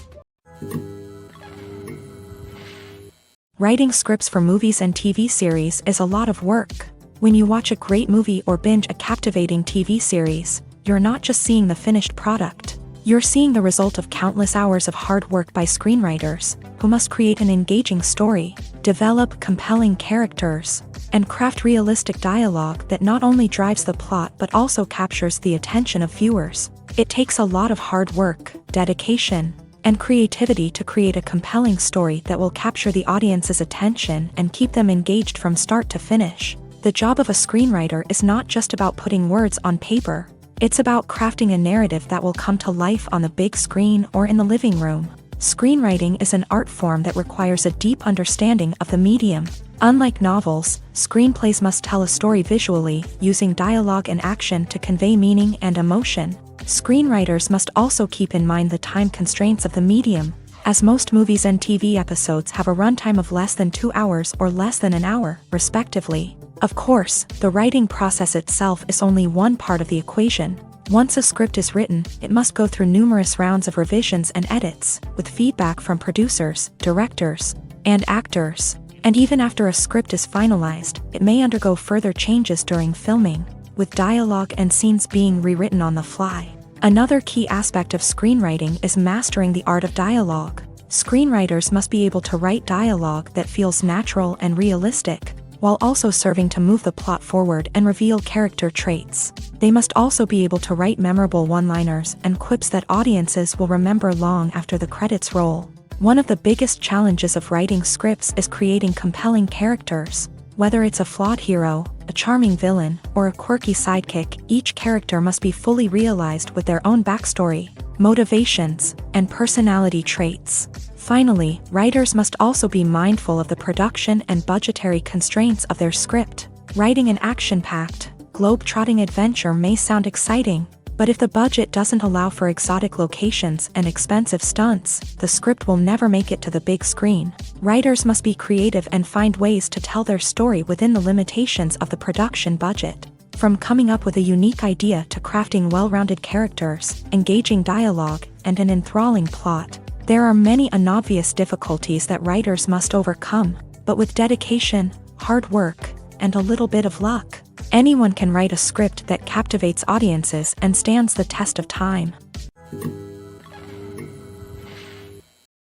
S1: Writing scripts for movies and TV series is a lot of work. When you watch a great movie or binge a captivating TV series, you're not just seeing the finished product. You're seeing the result of countless hours of hard work by screenwriters, who must create an engaging story, develop compelling characters, and craft realistic dialogue that not only drives the plot but also captures the attention of viewers. It takes a lot of hard work, dedication, and creativity to create a compelling story that will capture the audience's attention and keep them engaged from start to finish. The job of a screenwriter is not just about putting words on paper. It's about crafting a narrative that will come to life on the big screen or in the living room. Screenwriting is an art form that requires a deep understanding of the medium. Unlike novels, screenplays must tell a story visually, using dialogue and action to convey meaning and emotion. Screenwriters must also keep in mind the time constraints of the medium, as most movies and TV episodes have a runtime of less than 2 hours or less than an hour, respectively. Of course, the writing process itself is only one part of the equation. Once a script is written, it must go through numerous rounds of revisions and edits, with feedback from producers, directors, and actors. And even after a script is finalized, it may undergo further changes during filming, with dialogue and scenes being rewritten on the fly. Another key aspect of screenwriting is mastering the art of dialogue. Screenwriters must be able to write dialogue that feels natural and realistic, while also serving to move the plot forward and reveal character traits. They must also be able to write memorable one-liners and quips that audiences will remember long after the credits roll. One of the biggest challenges of writing scripts is creating compelling characters. Whether it's a flawed hero, a charming villain, or a quirky sidekick, each character must be fully realized with their own backstory, motivations, and personality traits. Finally, writers must also be mindful of the production and budgetary constraints of their script. Writing an action-packed, globe-trotting adventure may sound exciting, but if the budget doesn't allow for exotic locations and expensive stunts, the script will never make it to the big screen. Writers must be creative and find ways to tell their story within the limitations of the production budget. From coming up with a unique idea to crafting well-rounded characters, engaging dialogue, and an enthralling plot, there are many unobvious difficulties that writers must overcome, but with dedication, hard work, and a little bit of luck, anyone can write a script that captivates audiences and stands the test of time.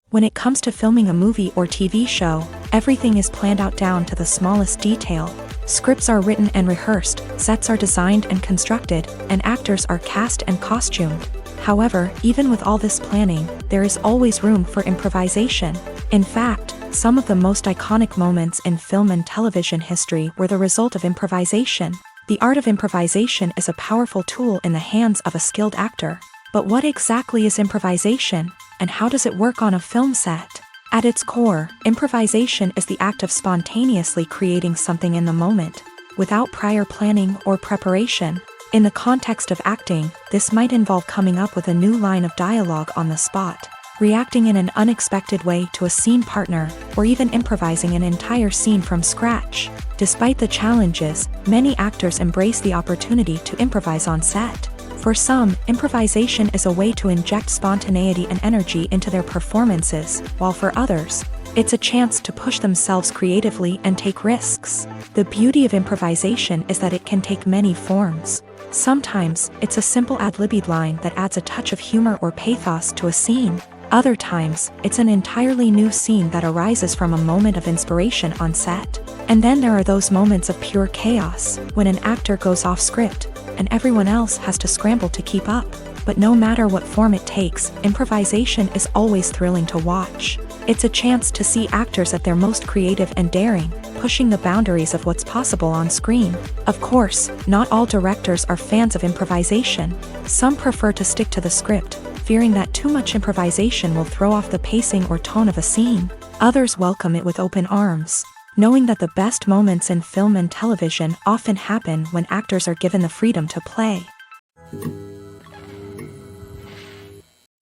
S1: When it comes to filming a movie or TV show, everything is planned out down to the smallest detail. Scripts are written and rehearsed, sets are designed and constructed, and actors are cast and costumed. However, even with all this planning, there is always room for improvisation. In fact, some of the most iconic moments in film and television history were the result of improvisation. The art of improvisation is a powerful tool in the hands of a skilled actor. But what exactly is improvisation, and how does it work on a film set? At its core, improvisation is the act of spontaneously creating something in the moment, without prior planning or preparation. In the context of acting, this might involve coming up with a new line of dialogue on the spot, reacting in an unexpected way to a scene partner, or even improvising an entire scene from scratch. Despite the challenges, many actors embrace the opportunity to improvise on set. For some, improvisation is a way to inject spontaneity and energy into their performances, while for others, it's a chance to push themselves creatively and take risks. The beauty of improvisation is that it can take many forms. Sometimes, it's a simple ad-libbed line that adds a touch of humor or pathos to a scene. Other times, it's an entirely new scene that arises from a moment of inspiration on set. And then there are those moments of pure chaos, when an actor goes off script, and everyone else has to scramble to keep up. But no matter what form it takes, improvisation is always thrilling to watch. It's a chance to see actors at their most creative and daring, pushing the boundaries of what's possible on screen. Of course, not all directors are fans of improvisation. Some prefer to stick to the script, fearing that too much improvisation will throw off the pacing or tone of a scene. Others welcome it with open arms, knowing that the best moments in film and television often happen when actors are given the freedom to play.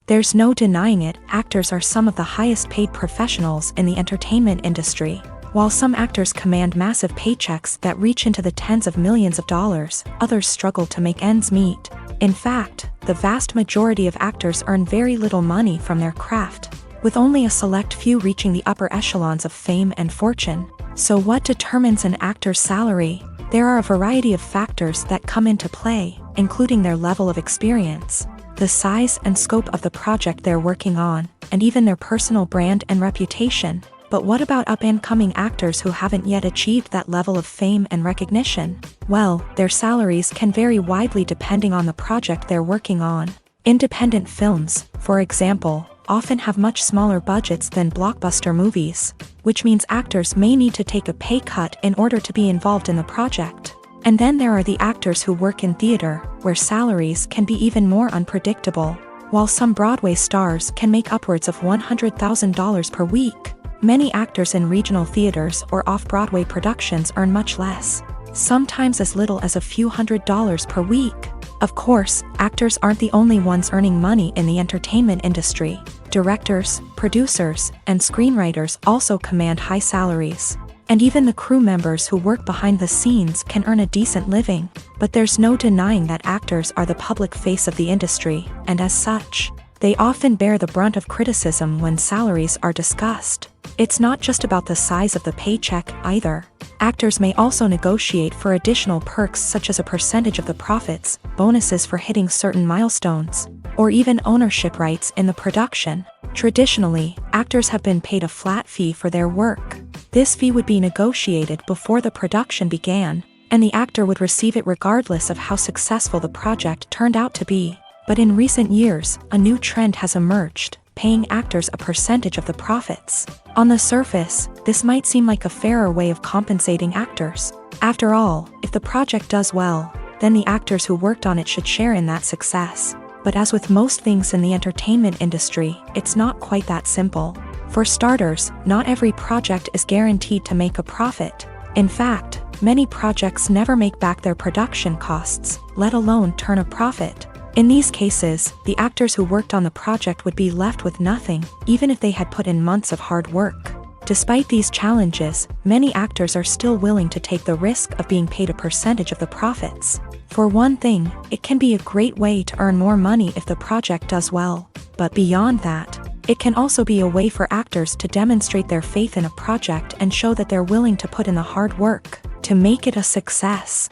S1: There's no denying it, actors are some of the highest paid professionals in the entertainment industry. While some actors command massive paychecks that reach into the tens of millions of dollars, others struggle to make ends meet. In fact, the vast majority of actors earn very little money from their craft, with only a select few reaching the upper echelons of fame and fortune. So what determines an actor's salary? There are a variety of factors that come into play, including their level of experience, the size and scope of the project they're working on, and even their personal brand and reputation. But what about up-and-coming actors who haven't yet achieved that level of fame and recognition? Well, their salaries can vary widely depending on the project they're working on. Independent films, for example, often have much smaller budgets than blockbuster movies, which means actors may need to take a pay cut in order to be involved in the project. And then there are the actors who work in theater, where salaries can be even more unpredictable. While some Broadway stars can make upwards of $100,000 per week, many actors in regional theaters or off-Broadway productions earn much less, sometimes as little as a few $100s per week. Of course, actors aren't the only ones earning money in the entertainment industry. Directors, producers, and screenwriters also command high salaries. And even the crew members who work behind the scenes can earn a decent living. But there's no denying that actors are the public face of the industry, and as such, they often bear the brunt of criticism when salaries are discussed. It's not just about the size of the paycheck, either. Actors may also negotiate for additional perks such as a percentage of the profits, bonuses for hitting certain milestones, or even ownership rights in the production. Traditionally, actors have been paid a flat fee for their work. This fee would be negotiated before the production began, and the actor would receive it regardless of how successful the project turned out to be. But in recent years, a new trend has emerged, paying actors a percentage of the profits. On the surface, this might seem like a fairer way of compensating actors. After all, if the project does well, then the actors who worked on it should share in that success. But as with most things in the entertainment industry, it's not quite that simple. For starters, not every project is guaranteed to make a profit. In fact, many projects never make back their production costs, let alone turn a profit. In these cases, the actors who worked on the project would be left with nothing, even if they had put in months of hard work. Despite these challenges, many actors are still willing to take the risk of being paid a percentage of the profits. For one thing, it can be a great way to earn more money if the project does well. But beyond that, it can also be a way for actors to demonstrate their faith in a project and show that they're willing to put in the hard work to make it a success.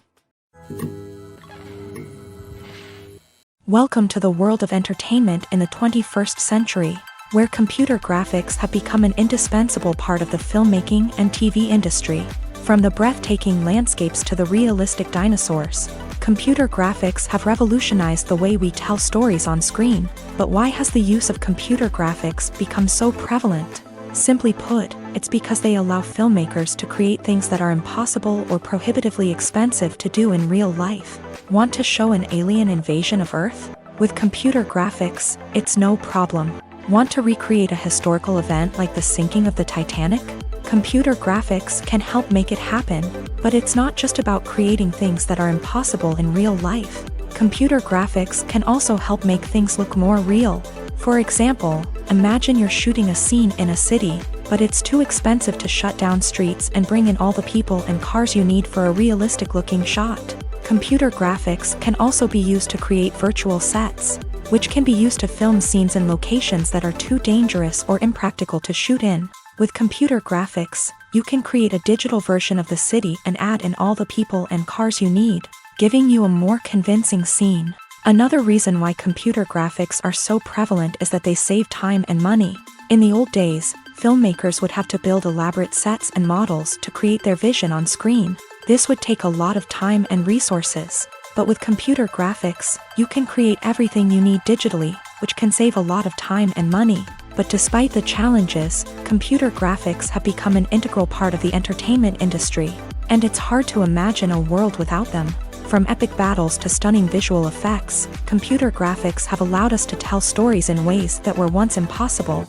S1: Welcome to the world of entertainment in the 21st century, where computer graphics have become an indispensable part of the filmmaking and TV industry. From the breathtaking landscapes to the realistic dinosaurs, computer graphics have revolutionized the way we tell stories on screen. But why has the use of computer graphics become so prevalent? Simply put, it's because they allow filmmakers to create things that are impossible or prohibitively expensive to do in real life. Want to show an alien invasion of Earth? With computer graphics, it's no problem. Want to recreate a historical event like the sinking of the Titanic? Computer graphics can help make it happen, but it's not just about creating things that are impossible in real life. Computer graphics can also help make things look more real. For example, imagine you're shooting a scene in a city, but it's too expensive to shut down streets and bring in all the people and cars you need for a realistic-looking shot. Computer graphics can also be used to create virtual sets, which can be used to film scenes in locations that are too dangerous or impractical to shoot in. With computer graphics, you can create a digital version of the city and add in all the people and cars you need, giving you a more convincing scene. Another reason why computer graphics are so prevalent is that they save time and money. In the old days, filmmakers would have to build elaborate sets and models to create their vision on screen. This would take a lot of time and resources. But with computer graphics, you can create everything you need digitally, which can save a lot of time and money. But despite the challenges, computer graphics have become an integral part of the entertainment industry, and it's hard to imagine a world without them. From epic battles to stunning visual effects, computer graphics have allowed us to tell stories in ways that were once impossible.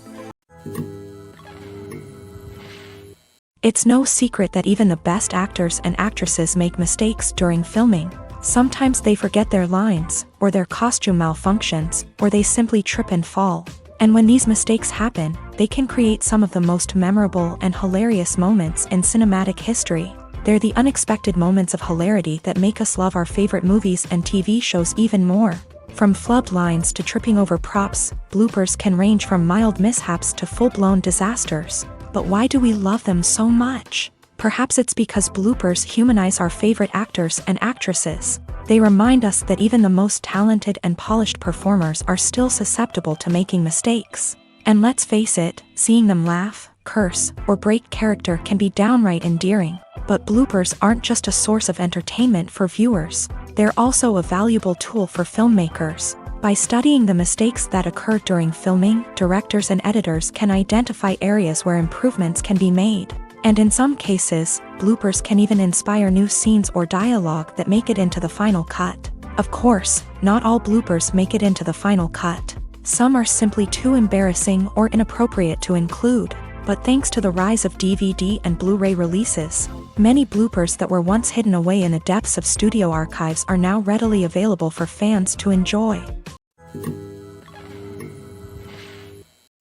S1: It's no secret that even the best actors and actresses make mistakes during filming. Sometimes they forget their lines, or their costume malfunctions, or they simply trip and fall. And when these mistakes happen, they can create some of the most memorable and hilarious moments in cinematic history. They're the unexpected moments of hilarity that make us love our favorite movies and TV shows even more. From flubbed lines to tripping over props, bloopers can range from mild mishaps to full-blown disasters. But why do we love them so much? Perhaps it's because bloopers humanize our favorite actors and actresses. They remind us that even the most talented and polished performers are still susceptible to making mistakes. And let's face it, seeing them laugh, curse, or break character can be downright endearing. But bloopers aren't just a source of entertainment for viewers. They're also a valuable tool for filmmakers. By studying the mistakes that occur during filming, directors and editors can identify areas where improvements can be made. And in some cases, bloopers can even inspire new scenes or dialogue that make it into the final cut. Of course, not all bloopers make it into the final cut. Some are simply too embarrassing or inappropriate to include. But thanks to the rise of DVD and Blu-ray releases, many bloopers that were once hidden away in the depths of studio archives are now readily available for fans to enjoy.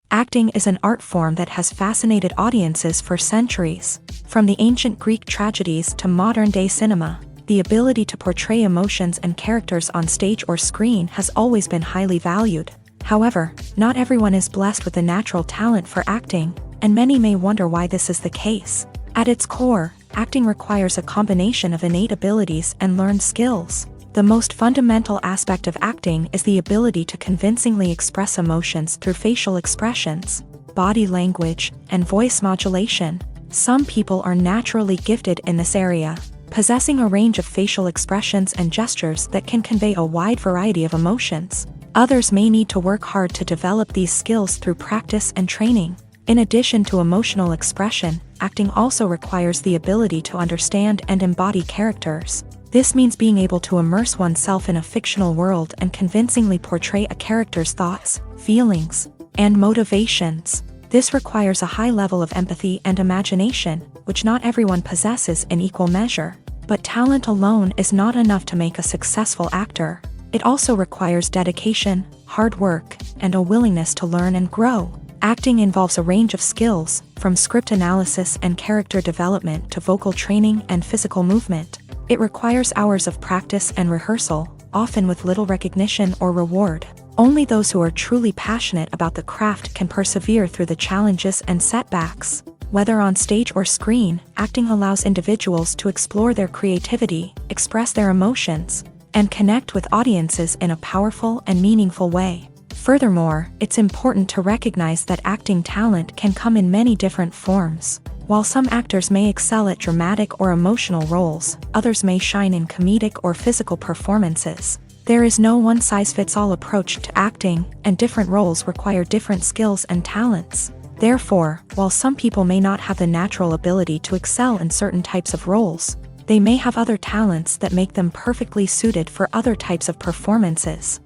S1: Acting is an art form that has fascinated audiences for centuries. From the ancient Greek tragedies to modern-day cinema, the ability to portray emotions and characters on stage or screen has always been highly valued. However, not everyone is blessed with a natural talent for acting, and many may wonder why this is the case. At its core, acting requires a combination of innate abilities and learned skills. The most fundamental aspect of acting is the ability to convincingly express emotions through facial expressions, body language, and voice modulation. Some people are naturally gifted in this area, possessing a range of facial expressions and gestures that can convey a wide variety of emotions. Others may need to work hard to develop these skills through practice and training. In addition to emotional expression, acting also requires the ability to understand and embody characters. This means being able to immerse oneself in a fictional world and convincingly portray a character's thoughts, feelings, and motivations. This requires a high level of empathy and imagination, which not everyone possesses in equal measure. But talent alone is not enough to make a successful actor. It also requires dedication, hard work, and a willingness to learn and grow. Acting involves a range of skills, from script analysis and character development to vocal training and physical movement. It requires hours of practice and rehearsal, often with little recognition or reward. Only those who are truly passionate about the craft can persevere through the challenges and setbacks. Whether on stage or screen, acting allows individuals to explore their creativity, express their emotions, and connect with audiences in a powerful and meaningful way. Furthermore, it's important to recognize that acting talent can come in many different forms. While some actors may excel at dramatic or emotional roles, others may shine in comedic or physical performances. There is no one-size-fits-all approach to acting, and different roles require different skills and talents. Therefore, while some people may not have the natural ability to excel in certain types of roles, they may have other talents that make them perfectly suited for other types of performances.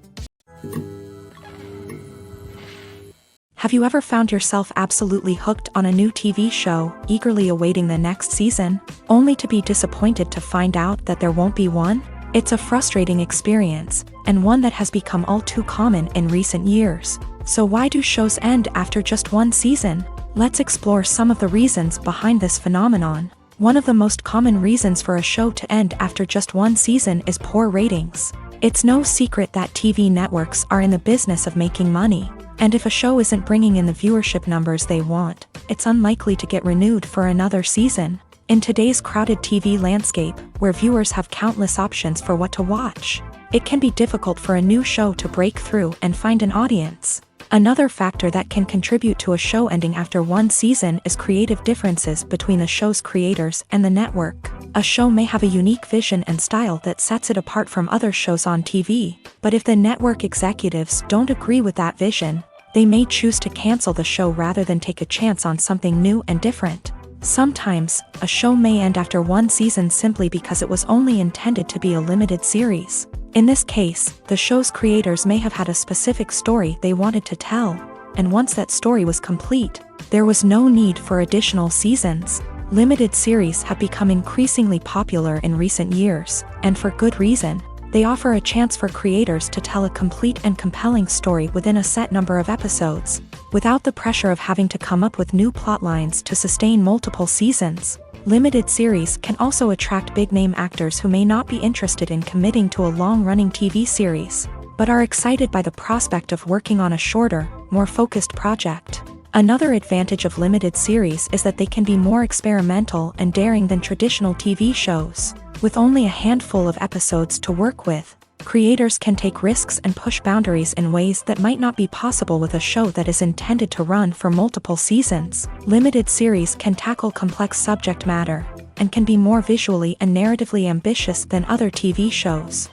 S1: Have you ever found yourself absolutely hooked on a new TV show, eagerly awaiting the next season, only to be disappointed to find out that there won't be one? It's a frustrating experience, and one that has become all too common in recent years. So why do shows end after just one season? Let's explore some of the reasons behind this phenomenon. One of the most common reasons for a show to end after just one season is poor ratings. It's no secret that TV networks are in the business of making money. And if a show isn't bringing in the viewership numbers they want, it's unlikely to get renewed for another season. In today's crowded TV landscape, where viewers have countless options for what to watch, it can be difficult for a new show to break through and find an audience. Another factor that can contribute to a show ending after one season is creative differences between the show's creators and the network. A show may have a unique vision and style that sets it apart from other shows on TV, but if the network executives don't agree with that vision, they may choose to cancel the show rather than take a chance on something new and different. Sometimes, a show may end after one season simply because it was only intended to be a limited series. In this case, the show's creators may have had a specific story they wanted to tell, and once that story was complete, there was no need for additional seasons. Limited series have become increasingly popular in recent years, and for good reason. They offer a chance for creators to tell a complete and compelling story within a set number of episodes, without the pressure of having to come up with new plot lines to sustain multiple seasons. Limited series can also attract big-name actors who may not be interested in committing to a long-running TV series, but are excited by the prospect of working on a shorter, more focused project. Another advantage of limited series is that they can be more experimental and daring than traditional TV shows. With only a handful of episodes to work with, creators can take risks and push boundaries in ways that might not be possible with a show that is intended to run for multiple seasons. Limited series can tackle complex subject matter, and can be more visually and narratively ambitious than other TV shows.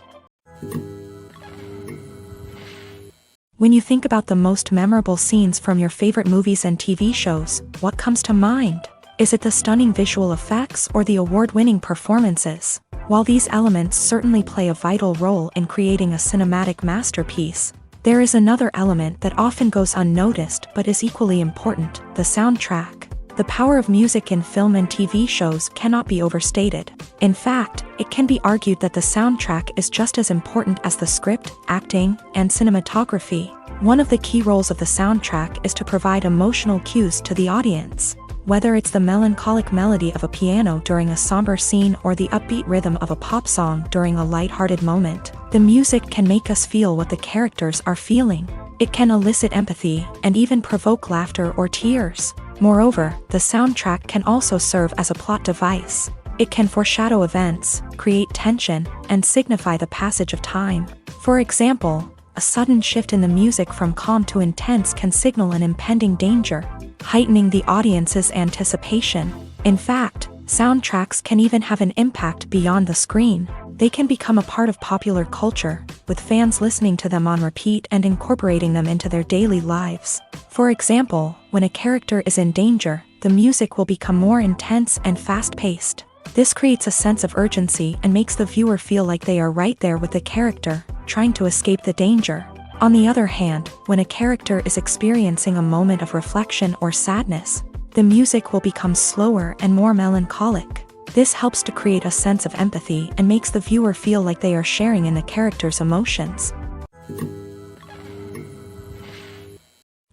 S1: When you think about the most memorable scenes from your favorite movies and TV shows, what comes to mind? Is it the stunning visual effects or the award-winning performances? While these elements certainly play a vital role in creating a cinematic masterpiece, there is another element that often goes unnoticed but is equally important: the soundtrack. The power of music in film and TV shows cannot be overstated. In fact, it can be argued that the soundtrack is just as important as the script, acting, and cinematography. One of the key roles of the soundtrack is to provide emotional cues to the audience. Whether it's the melancholic melody of a piano during a somber scene or the upbeat rhythm of a pop song during a lighthearted moment, the music can make us feel what the characters are feeling. It can elicit empathy and even provoke laughter or tears. Moreover, the soundtrack can also serve as a plot device. It can foreshadow events, create tension, and signify the passage of time. For example, a sudden shift in the music from calm to intense can signal an impending danger, heightening the audience's anticipation. In fact, Soundtracks can even have an impact beyond the screen. They can become a part of popular culture, with fans listening to them on repeat and incorporating them into their daily lives. For example, when a character is in danger, the music will become more intense and fast-paced. This creates a sense of urgency and makes the viewer feel like they are right there with the character, trying to escape the danger. On the other hand, when a character is experiencing a moment of reflection or sadness, the music will become slower and more melancholic. This helps to create a sense of empathy and makes the viewer feel like they are sharing in the character's emotions.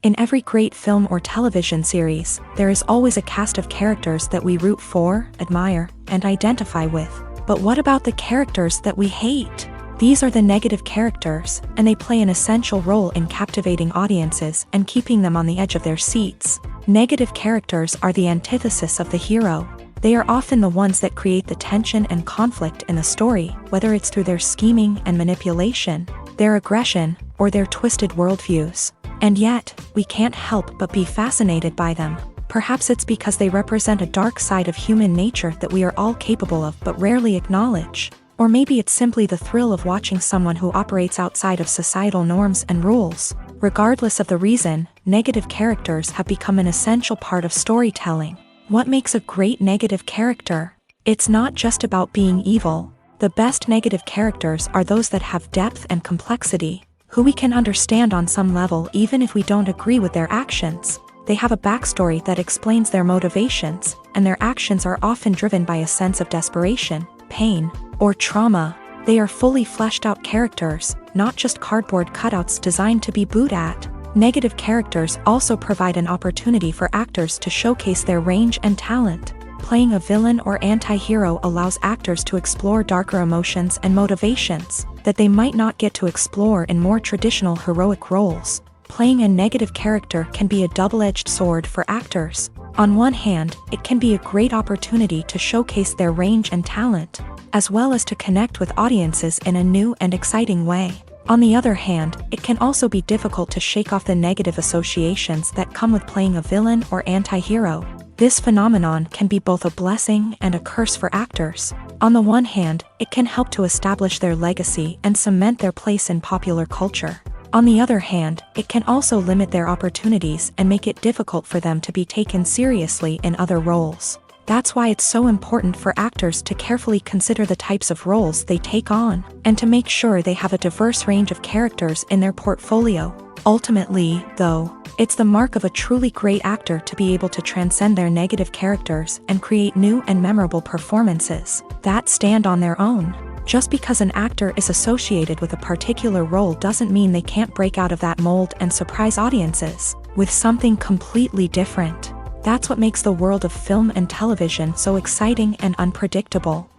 S1: In every great film or television series, there is always a cast of characters that we root for, admire, and identify with. But what about the characters that we hate? These are the negative characters, and they play an essential role in captivating audiences and keeping them on the edge of their seats. Negative characters are the antithesis of the hero. They are often the ones that create the tension and conflict in the story, whether it's through their scheming and manipulation, their aggression, or their twisted worldviews. And yet, we can't help but be fascinated by them. Perhaps it's because they represent a dark side of human nature that we are all capable of but rarely acknowledge. Or maybe it's simply the thrill of watching someone who operates outside of societal norms and rules. Regardless of the reason, negative characters have become an essential part of storytelling. What makes a great negative character? It's not just about being evil. The best negative characters are those that have depth and complexity, who we can understand on some level even if we don't agree with their actions. They have a backstory that explains their motivations, and their actions are often driven by a sense of desperation, pain, or trauma. They are fully fleshed out characters, not just cardboard cutouts designed to be booed at. Negative characters also provide an opportunity for actors to showcase their range and talent. Playing a villain or anti-hero allows actors to explore darker emotions and motivations that they might not get to explore in more traditional heroic roles. Playing a negative character can be a double-edged sword for actors. On one hand, it can be a great opportunity to showcase their range and talent, as well as to connect with audiences in a new and exciting way. On the other hand, it can also be difficult to shake off the negative associations that come with playing a villain or anti-hero. This phenomenon can be both a blessing and a curse for actors. On the one hand, it can help to establish their legacy and cement their place in popular culture. On the other hand, it can also limit their opportunities and make it difficult for them to be taken seriously in other roles. That's why it's so important for actors to carefully consider the types of roles they take on, and to make sure they have a diverse range of characters in their portfolio. Ultimately, though, it's the mark of a truly great actor to be able to transcend their negative characters and create new and memorable performances that stand on their own. Just because an actor is associated with a particular role doesn't mean they can't break out of that mold and surprise audiences with something completely different. That's what makes the world of film and television so exciting and unpredictable.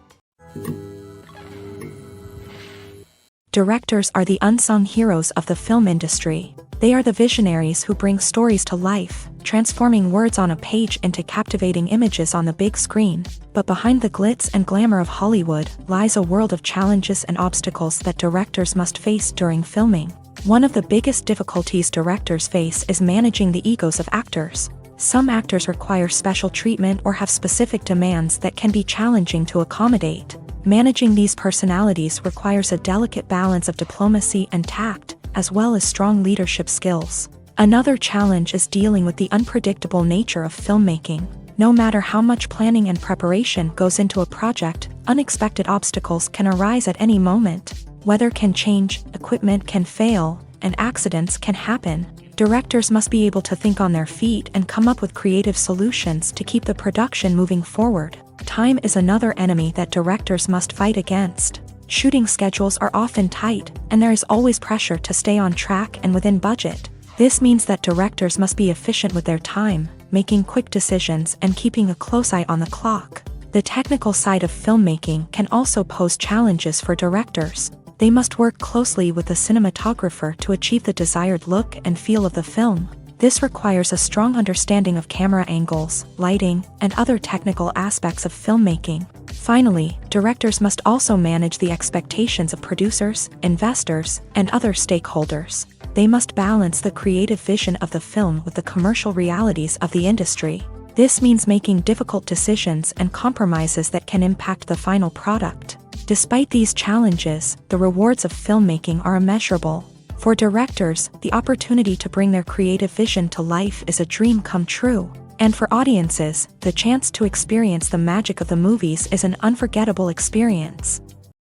S1: Directors are the unsung heroes of the film industry. They are the visionaries who bring stories to life, transforming words on a page into captivating images on the big screen. But behind the glitz and glamour of Hollywood lies a world of challenges and obstacles that directors must face during filming. One of the biggest difficulties directors face is managing the egos of actors. Some actors require special treatment or have specific demands that can be challenging to accommodate. Managing these personalities requires a delicate balance of diplomacy and tact, as well as strong leadership skills. Another challenge is dealing with the unpredictable nature of filmmaking. No matter how much planning and preparation goes into a project, unexpected obstacles can arise at any moment. Weather can change, equipment can fail, and accidents can happen. Directors must be able to think on their feet and come up with creative solutions to keep the production moving forward. Time is another enemy that directors must fight against. Shooting schedules are often tight, and there is always pressure to stay on track and within budget. This means that directors must be efficient with their time, making quick decisions and keeping a close eye on the clock. The technical side of filmmaking can also pose challenges for directors. They must work closely with the cinematographer to achieve the desired look and feel of the film. This requires a strong understanding of camera angles, lighting, and other technical aspects of filmmaking. Finally, directors must also manage the expectations of producers, investors, and other stakeholders. They must balance the creative vision of the film with the commercial realities of the industry. This means making difficult decisions and compromises that can impact the final product. Despite these challenges, the rewards of filmmaking are immeasurable. For directors, the opportunity to bring their creative vision to life is a dream come true. And for audiences, the chance to experience the magic of the movies is an unforgettable experience.